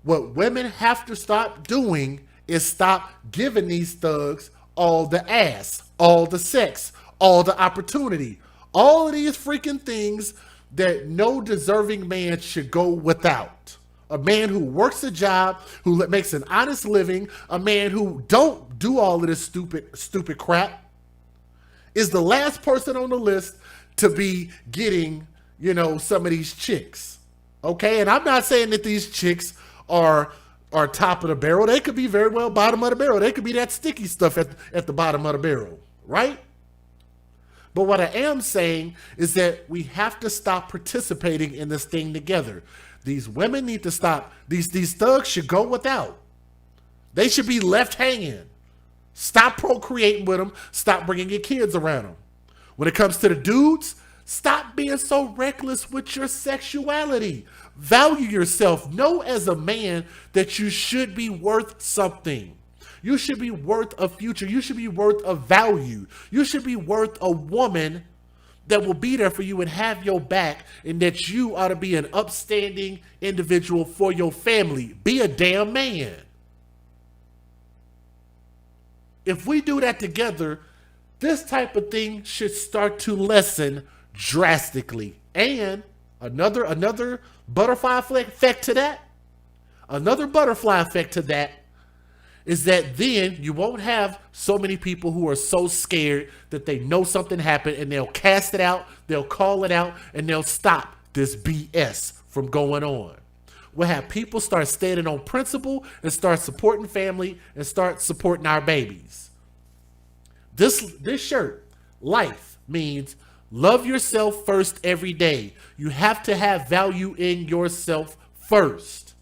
What women have to stop doing is stop giving these thugs all the ass, all the sex, all the opportunity, all of these freaking things that no deserving man should go without. A man who works a job, who makes an honest living, a man who don't do all of this stupid crap, is the last person on the list to be getting, some of these chicks. Okay? And I'm not saying that these chicks are top of the barrel. They could be very well bottom of the barrel. They could be that sticky stuff at the bottom of the barrel, right? But what I am saying is that we have to stop participating in this thing together. These women need to stop. These thugs should go without. They should be left hanging. Stop procreating with them. Stop bringing your kids around them. When it comes to the dudes, stop being so reckless with your sexuality. Value yourself. Know as a man that you should be worth something. You should be worth a future. You should be worth a value. You should be worth a woman that will be there for you and have your back, and that you ought to be an upstanding individual for your family. Be a damn man. If we do that together, this type of thing should start to lessen drastically. And another butterfly effect to that, is that then you won't have so many people who are so scared that they know something happened and they'll cast it out, they'll call it out, and they'll stop this BS from going on. We'll have people start standing on principle and start supporting family and start supporting our babies. This shirt, life, means love yourself first every day. You have to have value in yourself first.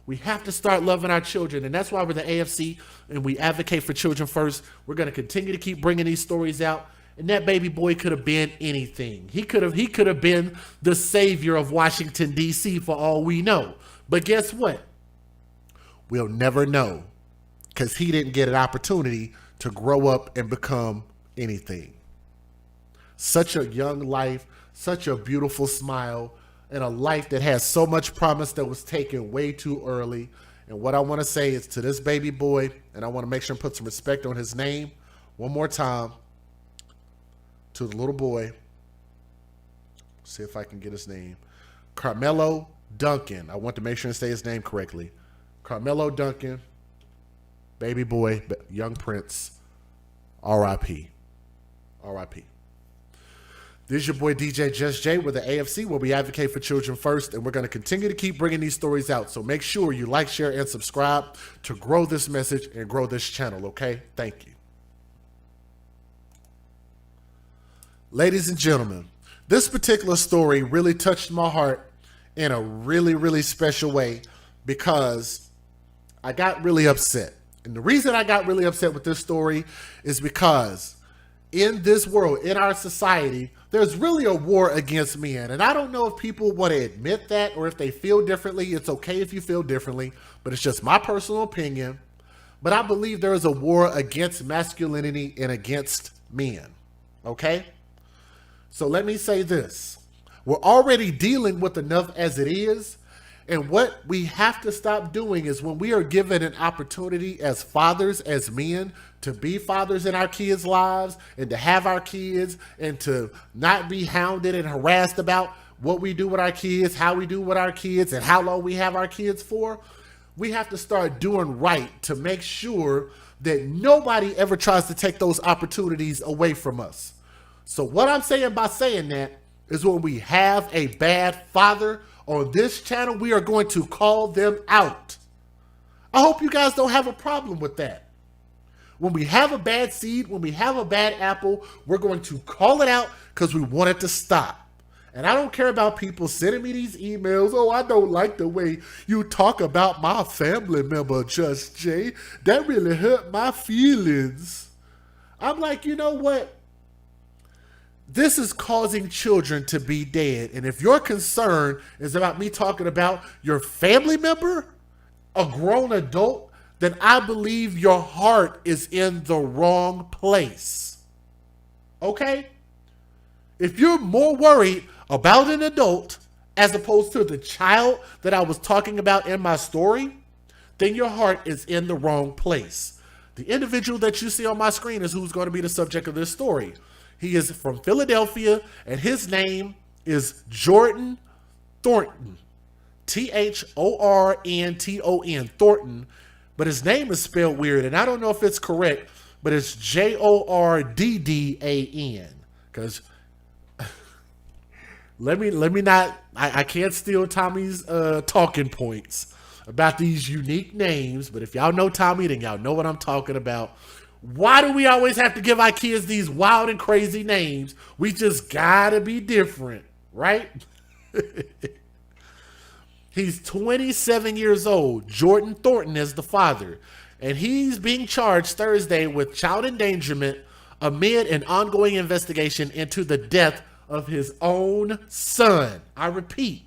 We have to start loving our children, and that's why we're the AFC and we advocate for children first. We're going to continue to keep bringing these stories out, and that baby boy could have been anything. He could have been the savior of Washington, D.C. for all we know. But guess what? We'll never know, because he didn't get an opportunity to grow up and become anything. Such a young life, such a beautiful smile, and a life that has so much promise that was taken way too early. And what I want to say is to this baby boy, and I want to make sure and put some respect on his name one more time, to the little boy, see if I can get his name, Carmelo Duncan. I want to make sure and say his name correctly. Carmelo Duncan, baby boy, young prince, R.I.P. R.I.P. This is your boy DJ Just Jay with the AFC, where we advocate for children first, and we're going to continue to keep bringing these stories out. So make sure you like, share, and subscribe to grow this message and grow this channel, okay? Thank you. Ladies and gentlemen, this particular story really touched my heart in a really, really special way, because I got really upset. And the reason I got really upset with this story is because in this world, in our society, there's really a war against men. And I don't know if people want to admit that or if they feel differently. It's okay if you feel differently, but it's just my personal opinion. But I believe there is a war against masculinity and against men. Okay? So let me say this. We're already dealing with enough as it is. And what we have to stop doing is, when we are given an opportunity as fathers, as men, to be fathers in our kids' lives and to have our kids and to not be hounded and harassed about what we do with our kids, how we do with our kids, and how long we have our kids for, we have to start doing right to make sure that nobody ever tries to take those opportunities away from us. So what I'm saying by saying that is, when we have a bad father on this channel, we are going to call them out. I hope you guys don't have a problem with that. When we have a bad seed, when we have a bad apple, we're going to call it out because we want it to stop. And I don't care about people sending me these emails. Oh, I don't like the way you talk about my family member, Just Jay. That really hurt my feelings. I'm like, you know what? This is causing children to be dead. And if your concern is about me talking about your family member, a grown adult, then I believe your heart is in the wrong place. Okay? If you're more worried about an adult as opposed to the child that I was talking about in my story, then your heart is in the wrong place. The individual that you see on my screen is who's going to be the subject of this story. He is from Philadelphia, and his name is Jordan Thornton. Thornton, Thornton. But his name is spelled weird, and I don't know if it's correct, but it's Jorddan. Because let me not, I can't steal Tommy's talking points about these unique names, but if y'all know Tommy, then y'all know what I'm talking about. Why do we always have to give our kids these wild and crazy names? We just gotta be different, right? He's 27 years old. Jordan Thornton is the father. And he's being charged Thursday with child endangerment amid an ongoing investigation into the death of his own son. I repeat,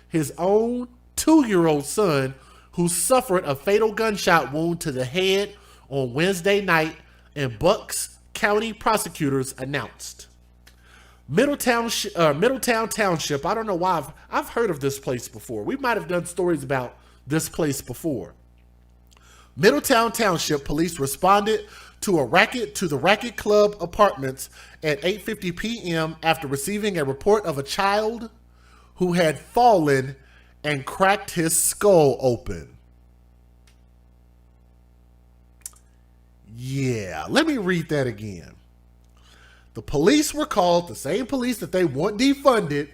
his own 2-year-old son, who suffered a fatal gunshot wound to the head on Wednesday night, and Bucks County prosecutors announced. Middletown Township, I don't know why, I've heard of this place before. We might have done stories about this place before. Middletown Township police responded to the Racket Club apartments at 8:50 p.m. after receiving a report of a child who had fallen and cracked his skull open. Yeah, let me read that again. The police were called, the same police that they want defunded.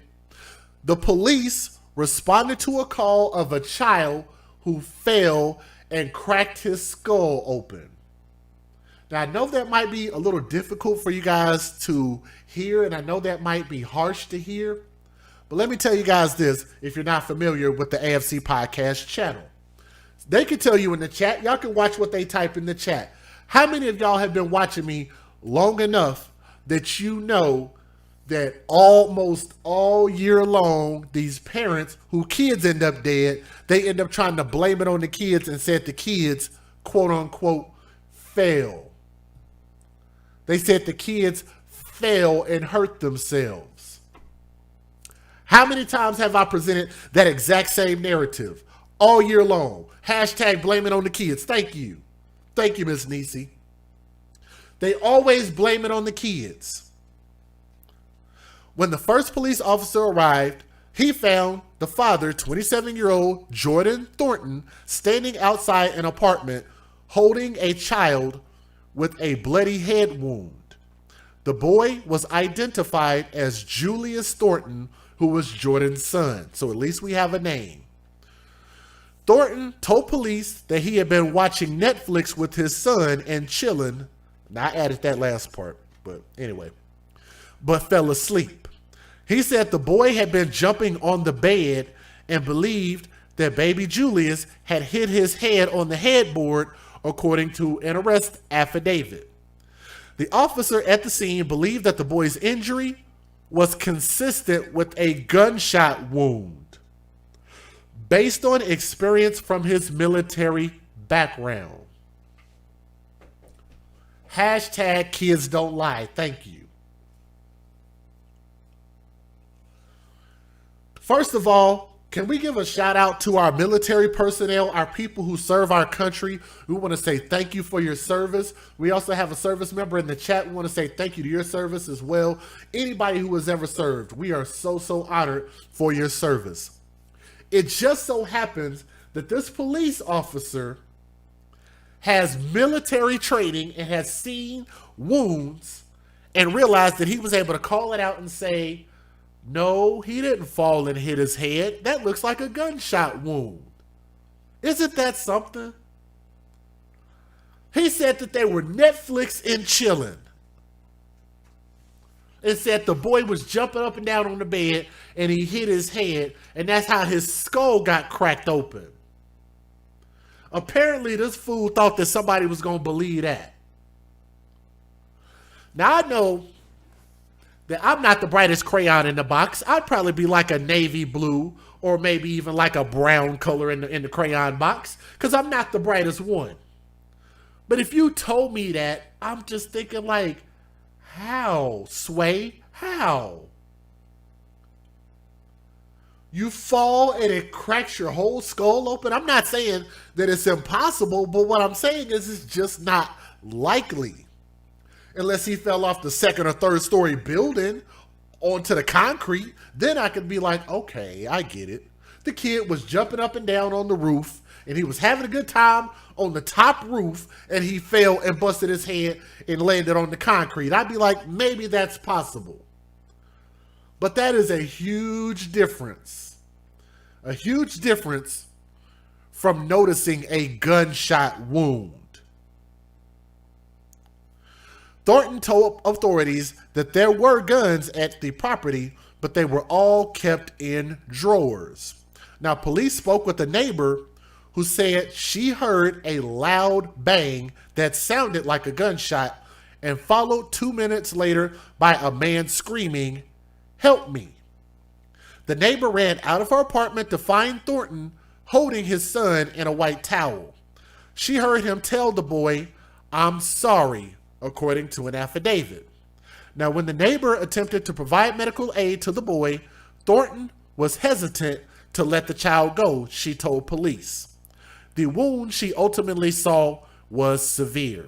The police responded to a call of a child who fell and cracked his skull open. Now, I know that might be a little difficult for you guys to hear, and I know that might be harsh to hear, but let me tell you guys this, if you're not familiar with the AFC Podcast channel. They can tell you in the chat, y'all can watch what they type in the chat. How many of y'all have been watching me long enough that you know that almost all year long, these parents whose kids end up dead, they end up trying to blame it on the kids and said the kids, quote unquote, fell. They said the kids fell and hurt themselves. How many times have I presented that exact same narrative all year long? Hashtag blame it on the kids. Thank you. Thank you, Ms. Nisi. They always blame it on the kids. When the first police officer arrived, he found the father, 27-year-old Jordan Thornton, standing outside an apartment holding a child with a bloody head wound. The boy was identified as Julius Thornton, who was Jordan's son. So at least we have a name. Thornton told police that he had been watching Netflix with his son and chilling. Now, I added that last part, but anyway, but fell asleep. He said the boy had been jumping on the bed and believed that baby Julius had hit his head on the headboard, according to an arrest affidavit. The officer at the scene believed that the boy's injury was consistent with a gunshot wound based on experience from his military background. Hashtag kids don't lie. Thank you. First of all, can we give a shout out to our military personnel, our people who serve our country? We want to say thank you for your service. We also have a service member in the chat. We want to say thank you to your service as well. Anybody who has ever served, we are so honored for your service. It just so happens that this police officer has military training and has seen wounds and realized that he was able to call it out and say, no, he didn't fall and hit his head. That looks like a gunshot wound. Isn't that something? He said that they were Netflix and chilling. It said the boy was jumping up and down on the bed and he hit his head, and that's how his skull got cracked open. Apparently, this fool thought that somebody was going to believe that. Now, I know that I'm not the brightest crayon in the box. I'd probably be like a navy blue or maybe even like a brown color in the crayon box, because I'm not the brightest one. But if you told me that, I'm just thinking like, how, Sway? How? You fall and it cracks your whole skull open? I'm not saying that it's impossible, but what I'm saying is it's just not likely. Unless he fell off the second or third story building onto the concrete, then I could be like, okay, I get it. The kid was jumping up and down on the roof and he was having a good time on the top roof and he fell and busted his head and landed on the concrete. I'd be like, maybe that's possible. But that is a huge difference. A huge difference from noticing a gunshot wound. Thornton told authorities that there were guns at the property, but they were all kept in drawers. Now, police spoke with a neighbor who said she heard a loud bang that sounded like a gunshot and followed 2 minutes later by a man screaming, "Help me." The neighbor ran out of her apartment to find Thornton holding his son in a white towel. She heard him tell the boy, "I'm sorry," according to an affidavit. Now, when the neighbor attempted to provide medical aid to the boy, Thornton was hesitant to let the child go, she told police. The wound she ultimately saw was severe.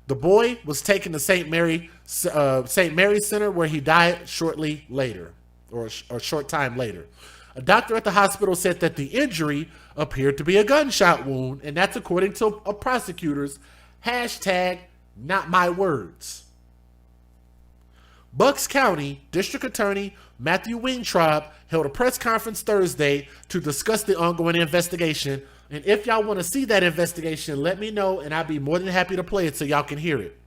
The boy was taken to St. Mary's Center, where he died shortly later, or a short time later. A doctor at the hospital said that the injury appeared to be a gunshot wound, and that's according to prosecutors. Hashtag not my words. Bucks County District Attorney Matthew Weintraub held a press conference Thursday to discuss the ongoing investigation. And if y'all want to see that investigation, let me know, and I'd be more than happy to play it so y'all can hear it.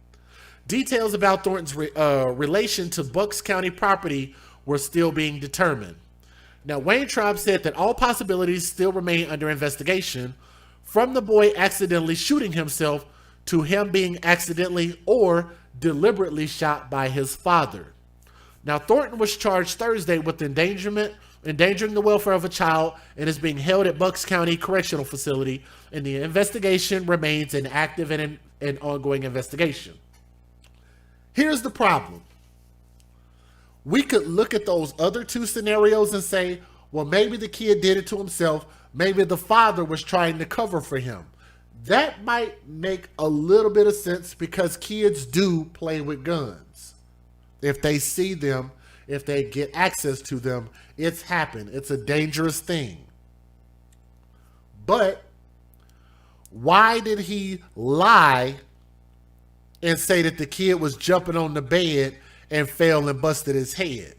Details about Thornton's relation to Bucks County property were still being determined. Now, Weintraub said that all possibilities still remain under investigation, from the boy accidentally shooting himself to him being accidentally or deliberately shot by his father. Now, Thornton was charged Thursday with endangering the welfare of a child, and is being held at Bucks County Correctional Facility, and the investigation remains an active and an ongoing investigation. Here's the problem. We could look at those other two scenarios and say, well, maybe the kid did it to himself. Maybe the father was trying to cover for him. That might make a little bit of sense, because kids do play with guns. If they see them, if they get access to them, it's happened. It's a dangerous thing. But why did he lie and say that the kid was jumping on the bed and fell and busted his head?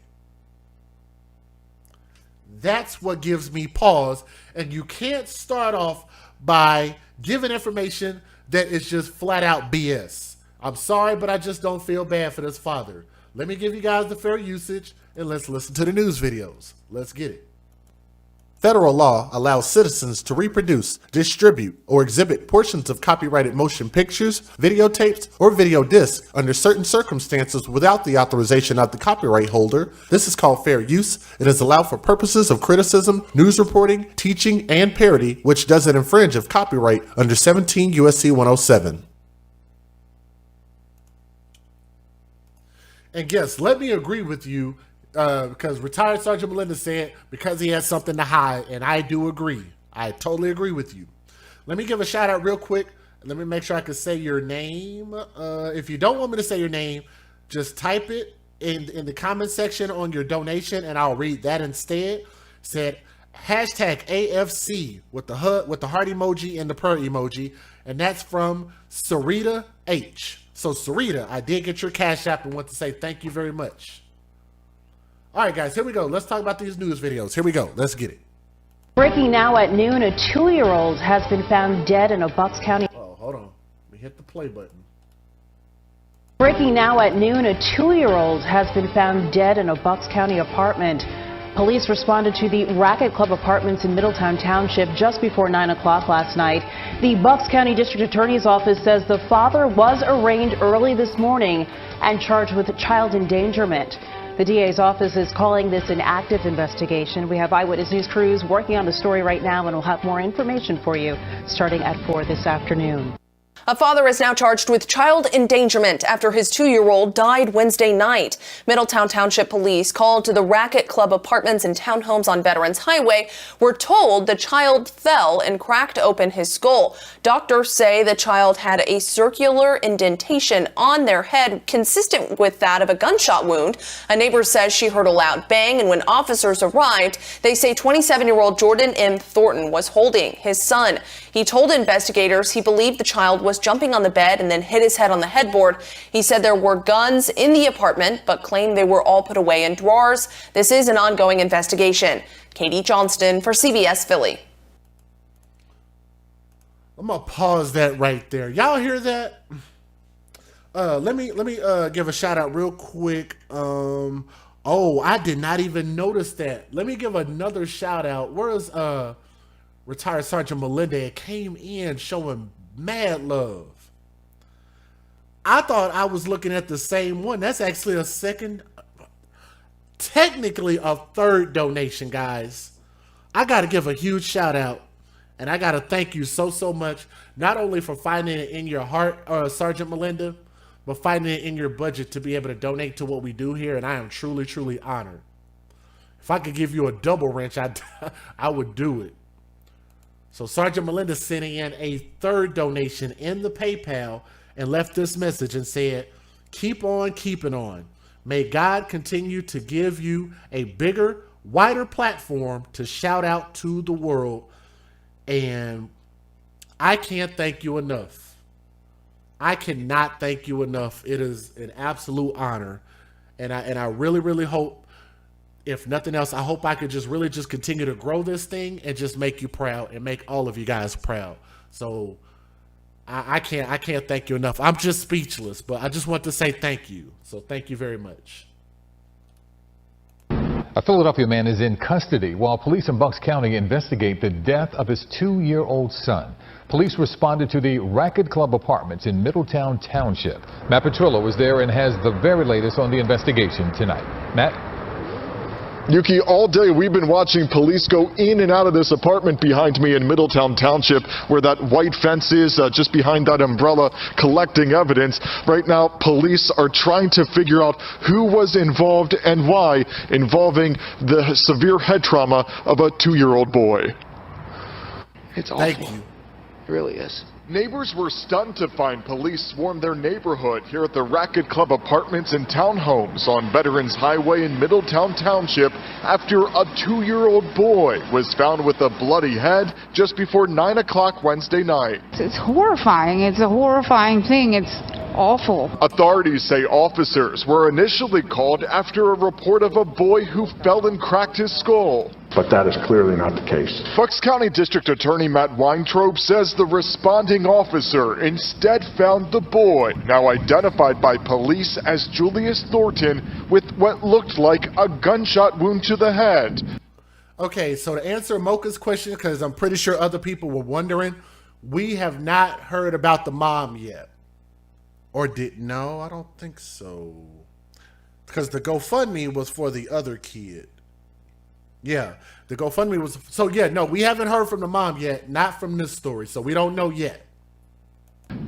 That's what gives me pause. And you can't start off by giving information that is just flat out BS. I'm sorry, but I just don't feel bad for this father. Let me give you guys the fair usage, and let's listen to the news videos. Let's get it. Federal law allows citizens to reproduce, distribute, or exhibit portions of copyrighted motion pictures, videotapes, or video discs under certain circumstances without the authorization of the copyright holder. This is called fair use. It is allowed for purposes of criticism, news reporting, teaching, and parody, which doesn't infringe of copyright under 17 U.S.C. 107. And yes, let me agree with you, because retired Sergeant Melinda said because he has something to hide, and I do agree. I totally agree with you. Let me give a shout out real quick. Let me make sure I can say your name. If you don't want me to say your name, just type it in the comment section on your donation, and I'll read that instead. Said hashtag AFC with the heart emoji and the prayer emoji, and that's from Sarita H. So Sarita, I did get your Cash App and want to say thank you very much. All right, guys, here we go. Let's talk about these news videos. Here we go. Let's get it. Breaking now at noon, a 2-year-old has been found dead in a Bucks County. Oh, hold on. Let me hit the play button. Breaking now at noon, a 2-year-old has been found dead in a Bucks County apartment. Police responded to the Racket Club Apartments in Middletown Township just before 9 o'clock last night. The Bucks County District Attorney's Office says the father was arraigned early this morning and charged with child endangerment. The DA's office is calling this an active investigation. We have Eyewitness News crews working on the story right now, and we'll have more information for you starting at 4 this afternoon. A father is now charged with child endangerment after his 2-year-old died Wednesday night. Middletown Township Police called to the Racket Club Apartments and townhomes on Veterans Highway were told the child fell and cracked open his skull. Doctors say the child had a circular indentation on their head consistent with that of a gunshot wound. A neighbor says she heard a loud bang, and when officers arrived, they say 27-year-old Jordan M. Thornton was holding his son. He told investigators he believed the child was jumping on the bed and then hit his head on the headboard. He said there were guns in the apartment, but claimed they were all put away in drawers. This is an ongoing investigation. Katie Johnston for CBS Philly. I'm gonna pause that right there. Y'all hear that? Let me give a shout out real quick. Oh, I did not even notice that. Let me give another shout out. Where's retired Sergeant Melinda? It came in showing mad love. I thought I was looking at the same one. That's actually a second, technically a third donation, guys. I got to give a huge shout out, and I got to thank you so much, not only for finding it in your heart, Sergeant Melinda, but finding it in your budget to be able to donate to what we do here, and I am truly honored. If I could give you a double wrench, I would do it. So Sergeant Melinda sent in a third donation in the PayPal and left this message and said, "Keep on keeping on. May God continue to give you a bigger, wider platform to shout out to the world. And I can't thank you enough. I cannot thank you enough. It is an absolute honor. And I really, really hope, if nothing else, I hope I could just really just continue to grow this thing and just make you proud and make all of you guys proud." So I can't thank you enough. I'm just speechless, but I just want to say thank you. So thank you very much. A Philadelphia man is in custody while police in Bucks County investigate the death of his 2-year-old son. Police responded to the Racket Club Apartments in Middletown Township. Matt Petrillo was there and has the very latest on the investigation tonight. Matt? Yuki, all day we've been watching police go in and out of this apartment behind me in Middletown Township, where that white fence is, just behind that umbrella, collecting evidence. Right now, police are trying to figure out who was involved and why, involving the severe head trauma of a 2-year-old boy. It's awful. Thank you. It really is. Neighbors were stunned to find police swarm their neighborhood here at the Racket Club Apartments and Townhomes on Veterans Highway in Middletown Township after a 2-year-old boy was found with a bloody head just before 9 o'clock Wednesday night. It's horrifying. It's a horrifying thing. It's awful. Authorities say officers were initially called after a report of a boy who fell and cracked his skull. But that is clearly not the case. Bucks County District Attorney Matt Weintraub says the responding officer instead found the boy, now identified by police as Julius Thornton, with what looked like a gunshot wound to the head. Okay, so to answer Mocha's question, because I'm pretty sure other people were wondering, we have not heard about the mom yet. Or no, I don't think so. Because the GoFundMe was for the other kid. Yeah, the GoFundMe was, so yeah, no, we haven't heard from the mom yet, not from this story, so we don't know yet.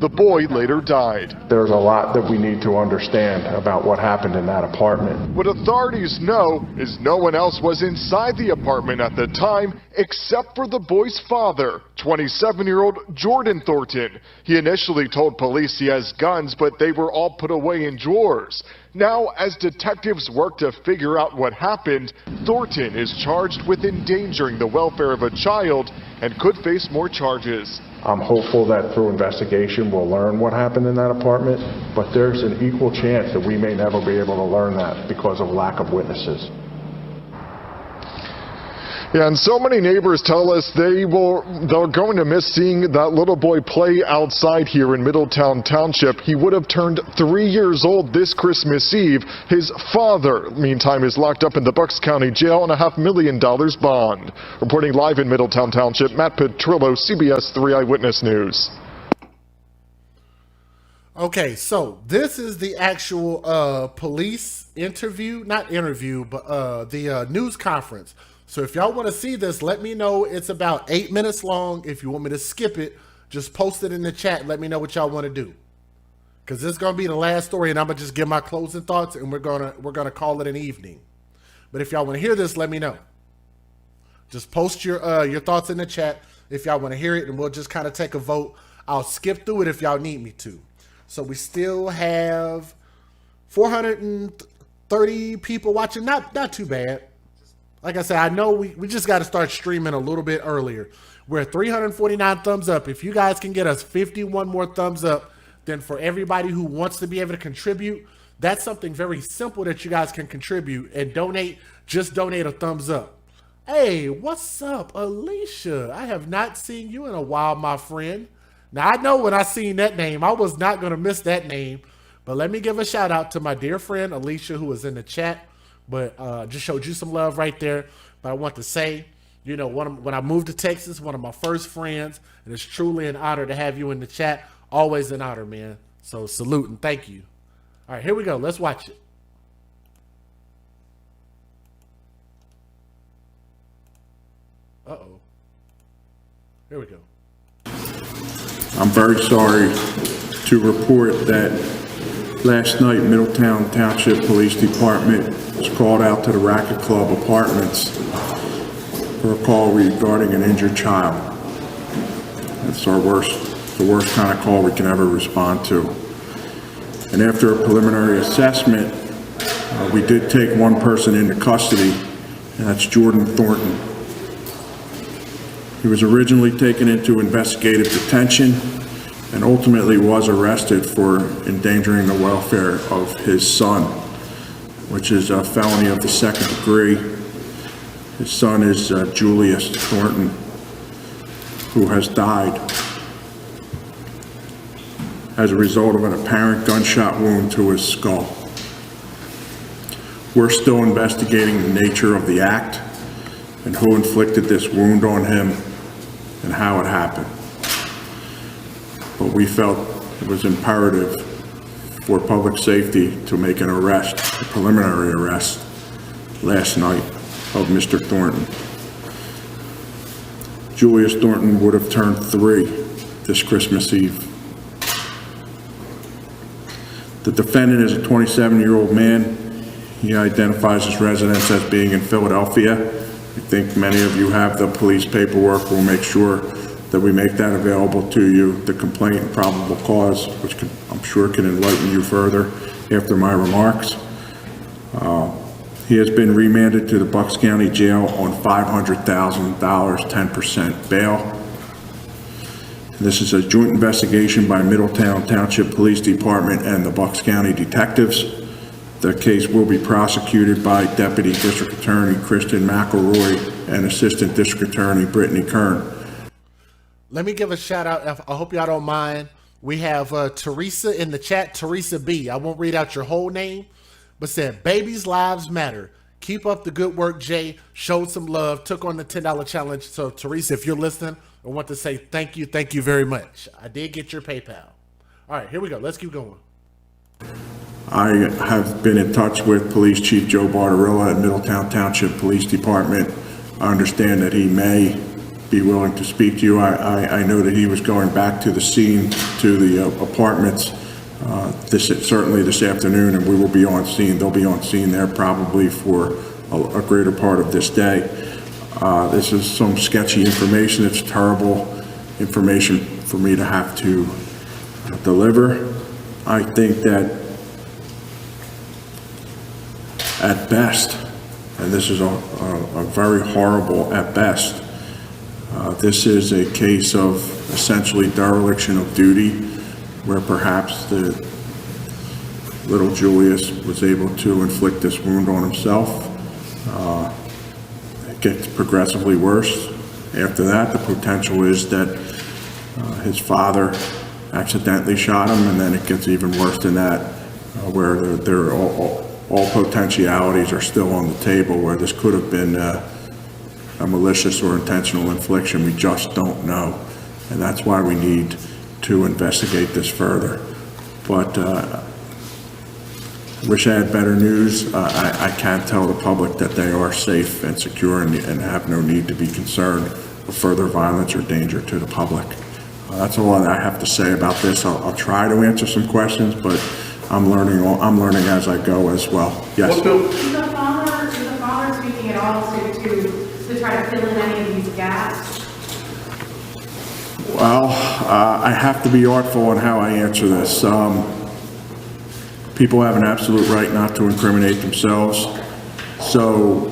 The boy later died. There's a lot that we need to understand about what happened in that apartment. What authorities know is no one else was inside the apartment at the time except for the boy's father, 27-year-old Jordan Thornton. He initially told police he has guns, but they were all put away in drawers. Now, as detectives work to figure out what happened, Thornton is charged with endangering the welfare of a child and could face more charges. I'm hopeful that through investigation we'll learn what happened in that apartment, but there's an equal chance that we may never be able to learn that because of lack of witnesses. Yeah, and so many neighbors tell us they're going to miss seeing that little boy play outside here in Middletown Township. He would have turned 3 years old this Christmas Eve. His father, meantime, is locked up in the Bucks County Jail on a $500,000 bond. Reporting live in Middletown Township, Matt Petrillo, CBS 3 Eyewitness News. Okay, so this is the actual police interview, not interview, but the news conference. So if y'all want to see this, let me know. It's about 8 minutes long. If you want me to skip it, just post it in the chat. Let me know what y'all want to do. Because this is going to be the last story, and I'm going to just give my closing thoughts, and we're gonna call it an evening. But if y'all want to hear this, let me know. Just post your thoughts in the chat if y'all want to hear it, and we'll just kind of take a vote. I'll skip through it if y'all need me to. So we still have 430 people watching. Not too bad. Like I said, I know we just got to start streaming a little bit earlier. We're at 349 thumbs up. If you guys can get us 51 more thumbs up, then for everybody who wants to be able to contribute, that's something very simple that you guys can contribute and donate. Just donate a thumbs up. Hey, what's up, Alicia? I have not seen you in a while, my friend. Now, I know when I seen that name, I was not going to miss that name. But let me give a shout out to my dear friend, Alicia, who was in the chat. But just showed you some love right there. But I want to say, you know, when I moved to Texas, one of my first friends, and it's truly an honor to have you in the chat. Always an honor, man. So salute and thank you. All right, here we go. Let's watch it. Uh-oh. Here we go. I'm very sorry to report that last night, Middletown Township Police Department was called out to the Racket Club Apartments for a call regarding an injured child. It's the worst kind of call we can ever respond to. And after a preliminary assessment, we did take one person into custody, and that's Jordan Thornton. He was originally taken into investigative detention and ultimately was arrested for endangering the welfare of his son, which is a felony of the 2nd degree. His son is Julius Thornton, who has died as a result of an apparent gunshot wound to his skull. We're still investigating the nature of the act and who inflicted this wound on him and how it happened. But we felt it was imperative for public safety to make an arrest, a preliminary arrest, last night of Mr. Thornton. Julius Thornton would have turned 3 this Christmas Eve. The defendant is a 27-year-old man. He identifies his residence as being in Philadelphia. I think many of you have the police paperwork. We'll make sure that we make that available to you. The complaint and probable cause, which I'm sure can enlighten you further after my remarks. He has been remanded to the Bucks County Jail on $500,000, 10% bail. This is a joint investigation by Middletown Township Police Department and the Bucks County detectives. The case will be prosecuted by Deputy District Attorney Kristen McElroy and Assistant District Attorney Brittany Kern. Let me give a shout out. I hope y'all don't mind. We have Teresa in the chat, Teresa B. I won't read out your whole name, but said, babies' lives matter. Keep up the good work, Jay. Showed some love, took on the $10 challenge. So Teresa, if you're listening, I want to say thank you very much. I did get your PayPal. All right, here we go. Let's keep going. I have been in touch with Police Chief Joe Barbarilla at Middletown Township Police Department. I understand that he may be willing to speak to you. I know that he was going back to the scene, to the apartments, certainly this afternoon, and we will be on scene. They'll be on scene there probably for a greater part of this day. This is some sketchy information. It's terrible information for me to have to deliver. I think that at best, and this is a very horrible at best, this is a case of essentially dereliction of duty, where perhaps the little Julius was able to inflict this wound on himself. It gets progressively worse. After that, the potential is that his father accidentally shot him, and then it gets even worse than that, where there are all potentialities are still on the table, where this could have been a malicious or intentional infliction. We just don't know, and that's why we need to investigate this further. But I wish I had better news. I can't tell the public that they are safe and secure and have no need to be concerned of further violence or danger to the public. That's all I have to say about this. I'll try to answer some questions, but I'm learning as I go as well. Yes? Is the father speaking at all to try to fill in any of these gaps? Well, I have to be artful in how I answer this. People have an absolute right not to incriminate themselves, so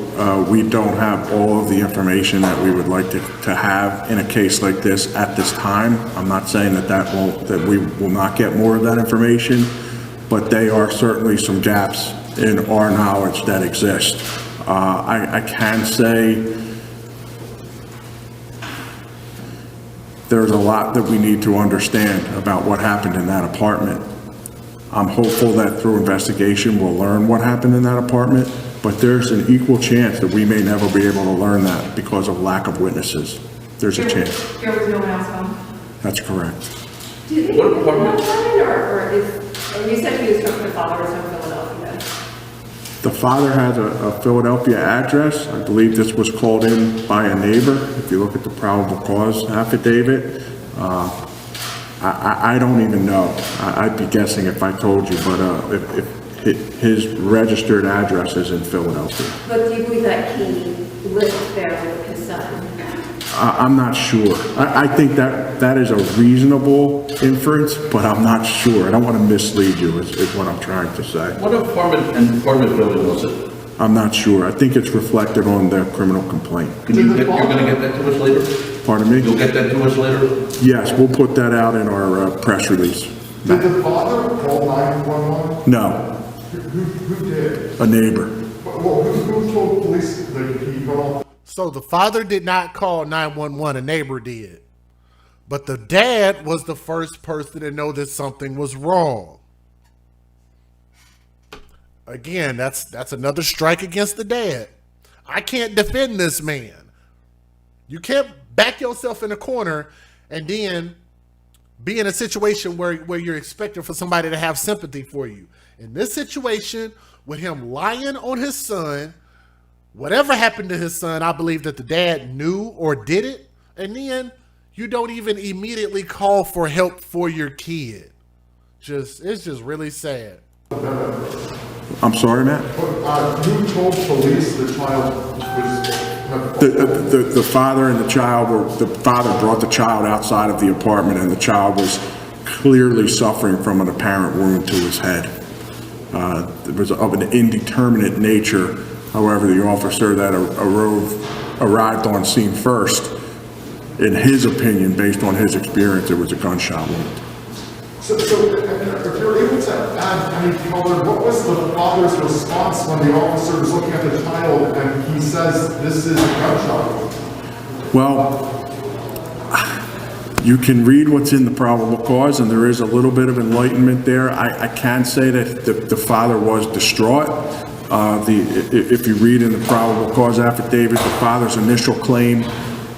we don't have all of the information that we would like to have in a case like this at this time. I'm not saying that we will not get more of that information, but there are certainly some gaps in our knowledge that exist. I can say there's a lot that we need to understand about what happened in that apartment. I'm hopeful that through investigation we'll learn what happened in that apartment, but there's an equal chance that we may never be able to learn that because of lack of witnesses. There's a chance. There was no one else home? That's correct. What apartment? Or you said he was from the father was from Philadelphia. The father has a Philadelphia address. I believe this was called in by a neighbor. If you look at the probable cause affidavit, I don't even know. I'd be guessing if I told you, but if his registered address is in Philadelphia. But do you believe that he lived there with his son? I'm not sure. I think that is a reasonable inference, but I'm not sure. I don't want to mislead you is what I'm trying to say. What apartment building was it? I'm not sure. I think it's reflected on the criminal complaint. You're going to get that to us later? Pardon me? You'll get that to us later? Yes, we'll put that out in our press release. Did the father call 911? No. Who did? A neighbor. Well, who told police that he called? So the father did not call 911, a neighbor did. But the dad was the first person to know that something was wrong. Again, that's another strike against the dad. I can't defend this man. You can't back yourself in a corner and then be in a situation where you're expecting for somebody to have sympathy for you. In this situation, with him lying on his son, whatever happened to his son, I believe that the dad knew or did it, and then you don't even immediately call for help for your kid. It's just really sad. I'm sorry, Matt? Who told police the child was... The father and the child the father brought the child outside of the apartment, and the child was clearly suffering from an apparent wound to his head. It was of an indeterminate nature. However, the officer that arrived on scene first, in his opinion, based on his experience, it was a gunshot wound. So if you're able to add any color, what was the father's response when the officer was looking at the child and he says this is a gunshot wound? Well, you can read what's in the probable cause, and there is a little bit of enlightenment there. I can say that the father was distraught. If you read in the probable cause affidavit, the father's initial claim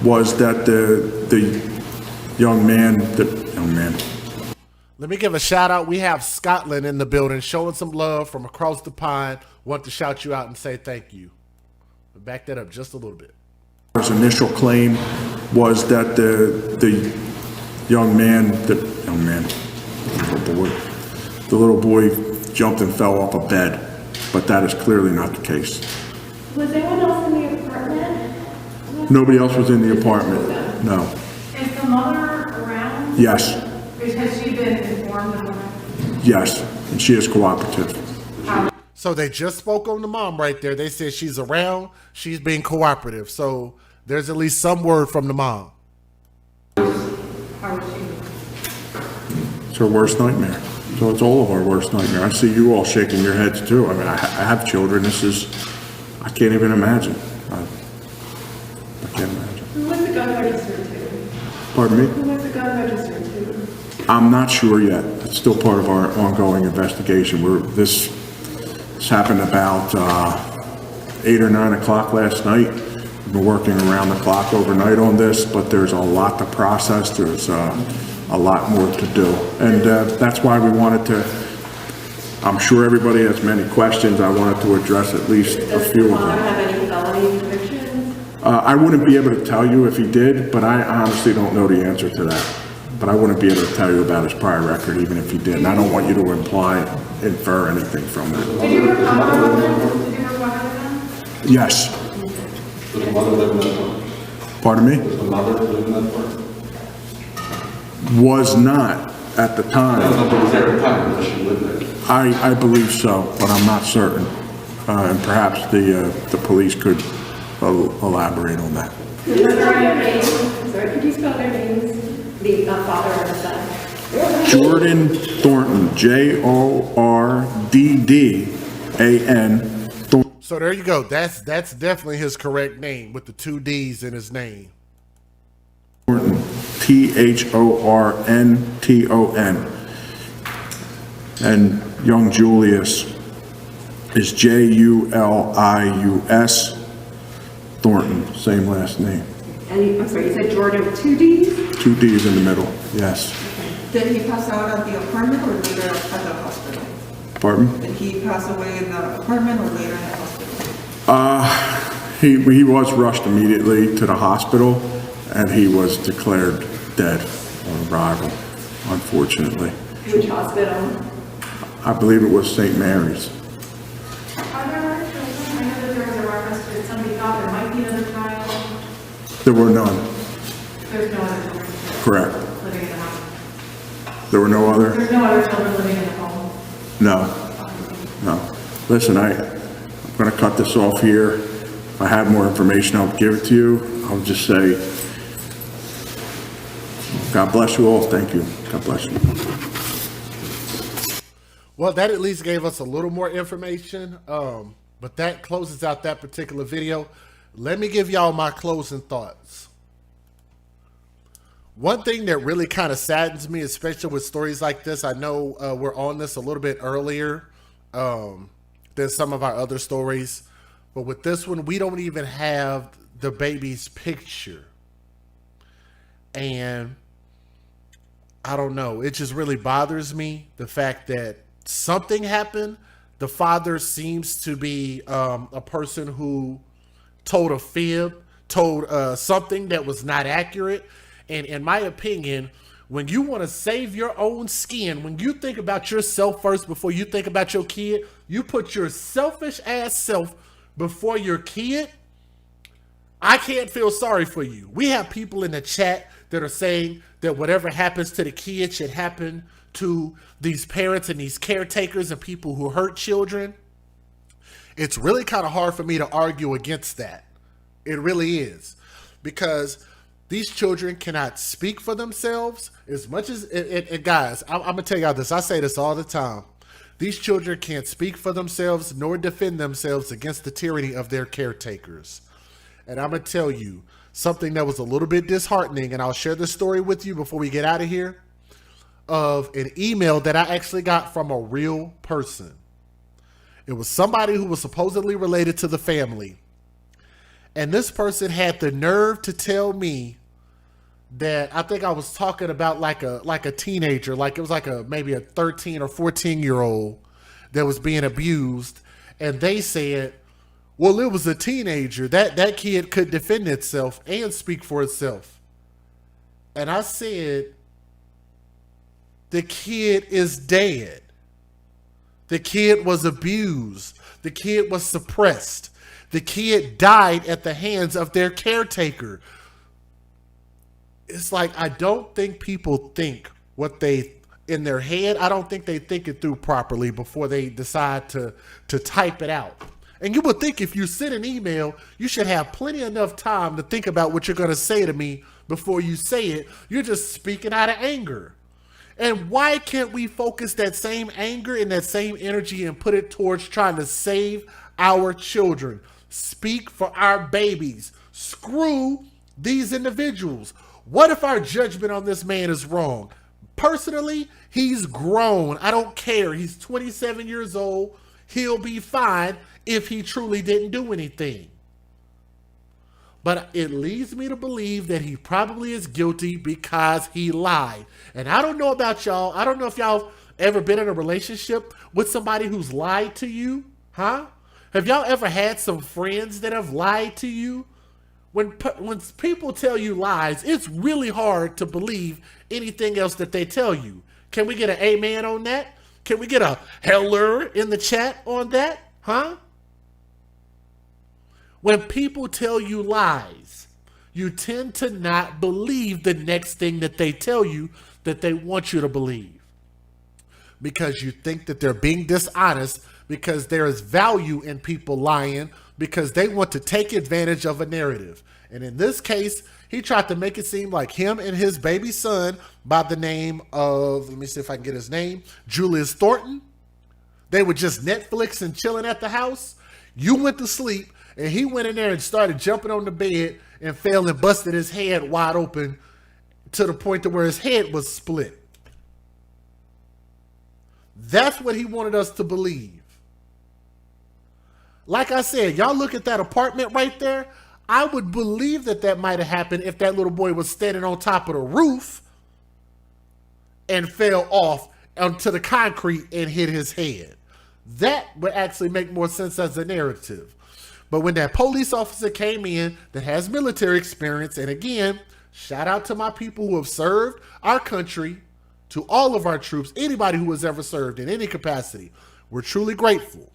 was that the young man. Let me give a shout out. We have Scotland in the building showing some love from across the pond. Want to shout you out and say thank you. Back that up just a little bit. His initial claim was that the little boy jumped and fell off a bed, but that is clearly not the case. Was anyone else in the apartment? Nobody else was in the apartment. No. Is the mother around? Yes. Has she been informed of that? Yes, and she is cooperative. So they just spoke on the mom right there. They said she's around, she's being cooperative. So there's at least some word from the mom. How is she? It's her worst nightmare. So it's all of our worst nightmare. I see you all shaking your heads too. I mean, I have children. I can't even imagine. I can't imagine. Who was the gun registered to? Pardon me? Who was the gun registered to? I'm not sure yet. It's still part of our ongoing investigation. This happened about 8 or 9 o'clock last night. We've been working around the clock overnight on this, but there's a lot to process. There's a lot more to do. And that's why we wanted to, I'm sure everybody has many questions. I wanted to address at least a few of them. Does the father have any felony convictions? I wouldn't be able to tell you if he did, but I honestly don't know the answer to that. But I wouldn't be able to tell you about his prior record, even if he did. And I don't want you to infer anything from that. Did you work on them? Yes. Does the mother live in that apartment? Pardon me? Does the mother live in that apartment? Was not at the time. No, but was there at the time? Does she live there? I believe so, but I'm not certain. And perhaps the police could elaborate on that. Could you spell their names? The father and the son. Jordan Thornton, Jordan Thornton. So there you go. That's definitely his correct name with the 2 D's in his name. Thornton, Thornton. And young Julius is Julius Thornton, same last name. And I'm sorry, you said Jordan with 2 D's? 2 D's in the middle, yes. Did he pass out at the apartment or later at the hospital? Pardon? Did he pass away in the apartment or later in the hospital? He was rushed immediately to the hospital, and he was declared dead on arrival, unfortunately. Which hospital? I believe it was St. Mary's. Are there other children? I know that there was a reference to somebody thought there might be another child. There were none. There's no other children Correct. living in the house. There were no other? There's no other children living in the home. No. Listen, I'm going to cut this off here. If I have more information, I'll give it to you. I'll just say, God bless you all. Thank you. God bless you. Well, that at least gave us a little more information. But that closes out that particular video. Let me give y'all my closing thoughts. One thing that really kind of saddens me, especially with stories like this, I know we're on this a little bit earlier than some of our other stories. But with this one, we don't even have the baby's picture. And I don't know. It just really bothers me, the fact that something happened. The father seems to be a person who told a fib, told something that was not accurate. And in my opinion, when you want to save your own skin, when you think about yourself first before you think about your kid, you put your selfish ass self before your kid, I can't feel sorry for you. We have people in the chat that are saying that whatever happens to the kid should happen to these parents and these caretakers and people who hurt children. It's really kind of hard for me to argue against that. It really is. Because these children cannot speak for themselves as much as, and guys, I'm going to tell y'all this. I say this all the time. These children can't speak for themselves nor defend themselves against the tyranny of their caretakers. And I'm going to tell you something that was a little bit disheartening, and I'll share this story with you before we get out of here, of an email that I actually got from a real person. It was somebody who was supposedly related to the family. And this person had the nerve to tell me that I think I was talking about like a teenager, like it was like maybe a 13 or 14-year-old that was being abused. And they said, well, it was a teenager. That kid could defend itself and speak for itself. And I said, the kid is dead. The kid was abused. The kid was suppressed. The kid died at the hands of their caretaker. It's like, I don't think people think what they, in their head, I don't think they think it through properly before they decide to type it out. And you would think if you send an email, you should have plenty enough time to think about what you're going to say to me before you say it. You're just speaking out of anger. And why can't we focus that same anger and that same energy and put it towards trying to save our children? Speak for our babies. Screw these individuals. What if our judgment on this man is wrong? Personally, he's grown. I don't care. He's 27 years old. He'll be fine if he truly didn't do anything. But it leads me to believe that he probably is guilty because he lied. And I don't know about y'all. I don't know if y'all ever been in a relationship with somebody who's lied to you, huh? Have y'all ever had some friends that have lied to you? When people tell you lies, it's really hard to believe anything else that they tell you. Can we get an amen on that? Can we get a heller in the chat on that? Huh? When people tell you lies, you tend to not believe the next thing that they tell you that they want you to believe. Because you think that they're being dishonest, because there is value in people lying, because they want to take advantage of a narrative. And in this case, he tried to make it seem like him and his baby son by the name of, let me see if I can get his name, Julius Thornton. They were just Netflix and chilling at the house. You went to sleep and he went in there and started jumping on the bed and fell and busted his head wide open to the point to where his head was split. That's what he wanted us to believe. Like I said, y'all look at that apartment right there. I would believe that that might have happened if that little boy was standing on top of the roof and fell off onto the concrete and hit his head. That would actually make more sense as a narrative. But when that police officer came in that has military experience, and again, shout out to my people who have served our country, to all of our troops, anybody who has ever served in any capacity, we're truly grateful.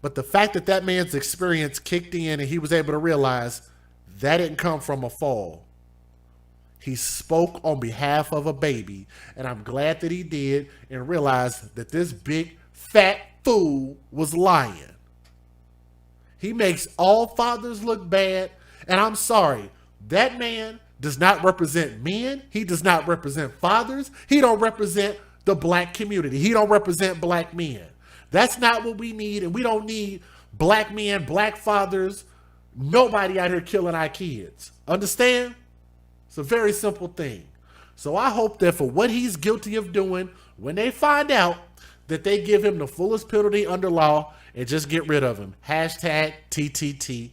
But the fact that that man's experience kicked in and he was able to realize that didn't come from a fall. He spoke on behalf of a baby, and I'm glad that he did and realized that this big fat fool was lying. He makes all fathers look bad, and I'm sorry, that man does not represent men. He does not represent fathers. He don't represent the black community. He don't represent black men. That's not what we need, and we don't need black men, black fathers, nobody out here killing our kids. Understand? It's a very simple thing. So I hope that for what he's guilty of doing, when they find out, that they give him the fullest penalty under law and just get rid of him. Hashtag TTT.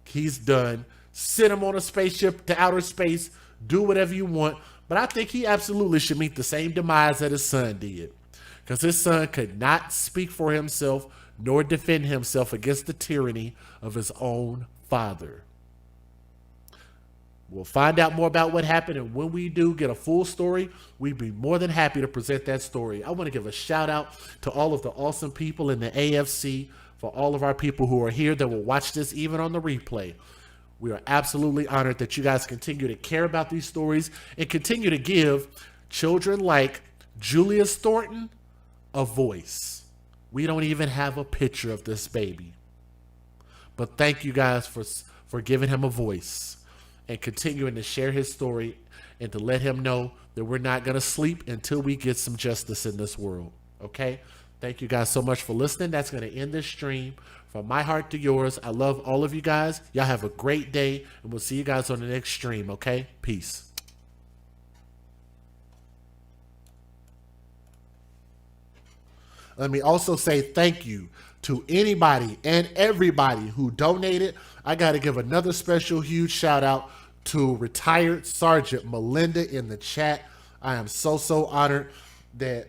He's done. Send him on a spaceship to outer space. Do whatever you want. But I think he absolutely should meet the same demise that his son did. Because his son could not speak for himself nor defend himself against the tyranny of his own father. We'll find out more about what happened, and when we do get a full story, we'd be more than happy to present that story. I want to give a shout out to all of the awesome people in the AFC, for all of our people who are here that will watch this even on the replay. We are absolutely honored that you guys continue to care about these stories and continue to give children like Julius Thornton a voice. We don't even have a picture of this baby. But thank you guys for giving him a voice and continuing to share his story and to let him know that we're not going to sleep until we get some justice in this world. Okay? Thank you guys so much for listening. That's going to end this stream. From my heart to yours, I love all of you guys. Y'all have a great day, and we'll see you guys on the next stream. Okay? Peace. Let me also say thank you to anybody and everybody who donated. I got to give another special huge shout out to retired Sergeant Melinda in the chat. I am so honored that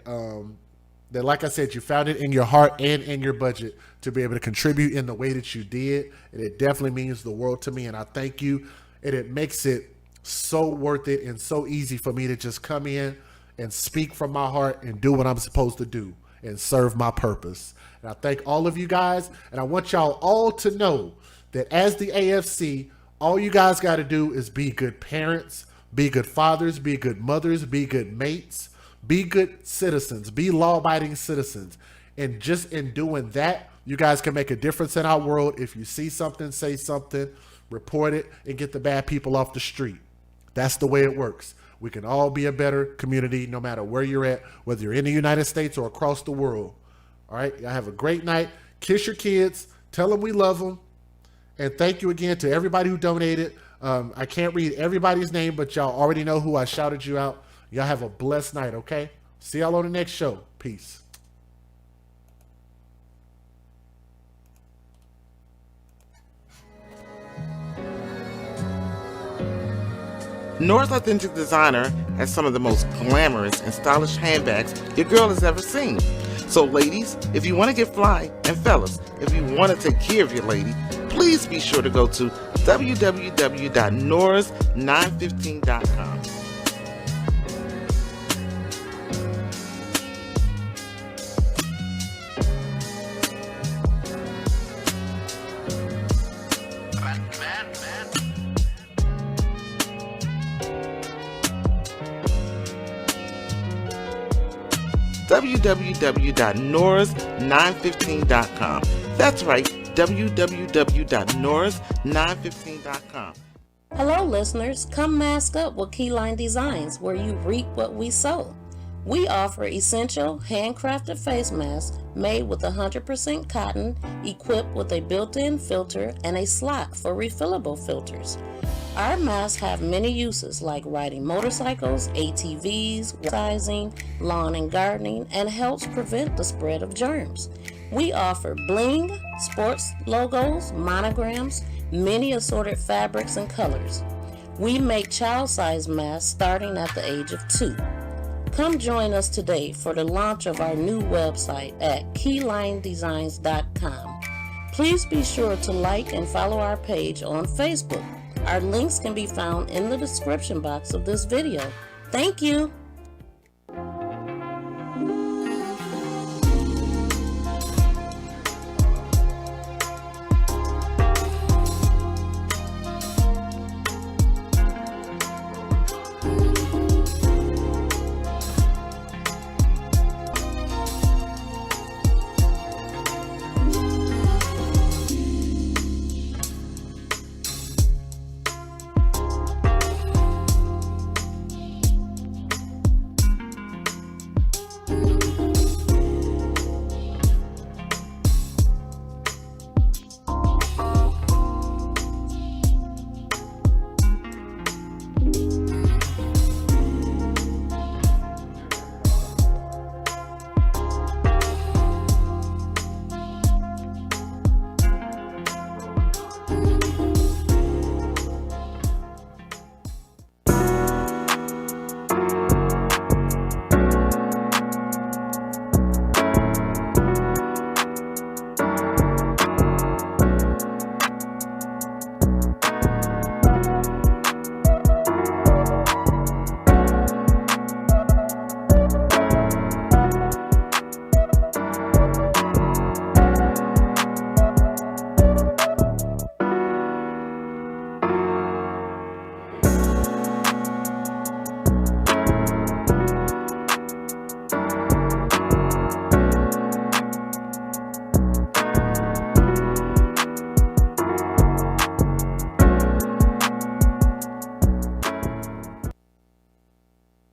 that, like I said, you found it in your heart and in your budget to be able to contribute in the way that you did. And it definitely means the world to me, and I thank you. And it makes it so worth it and so easy for me to just come in and speak from my heart and do what I'm supposed to do and serve my purpose. And I thank all of you guys, and I want y'all all to know that as the AFC, all you guys got to do is be good parents, be good fathers, be good mothers, be good mates, be good citizens, be law-abiding citizens. And just in doing that, you guys can make a difference in our world. If you see something, say something, report it, and get the bad people off the street. That's the way it works. We can all be a better community no matter where you're at, whether you're in the United States or across the world. All right? Y'all have a great night. Kiss your kids. Tell them we love them. And thank you again to everybody who donated. I can't read everybody's name, but y'all already know who I shouted you out. Y'all have a blessed night, okay? See y'all on the next show. Peace. North Authentic Designer has some of the most glamorous and stylish handbags your girl has ever seen. So ladies, if you want to get fly, and fellas, if you want to take care of your lady, please be sure to go to www.nors915.com. www.nors915.com. That's right, www.nors915.com. Hello listeners, come mask up with Keyline Designs, where you reap what we sow. We offer essential handcrafted face masks made with 100% cotton, equipped with a built-in filter and a slot for refillable filters. Our masks have many uses like riding motorcycles, ATVs, sizing, lawn and gardening, and helps prevent the spread of germs. We offer bling, sports logos, monograms, many assorted fabrics and colors. We make child-sized masks starting at the age of 2. Come join us today for the launch of our new website at keylinedesigns.com. Please be sure to like and follow our page on Facebook. Our links can be found in the description box of this video. Thank you.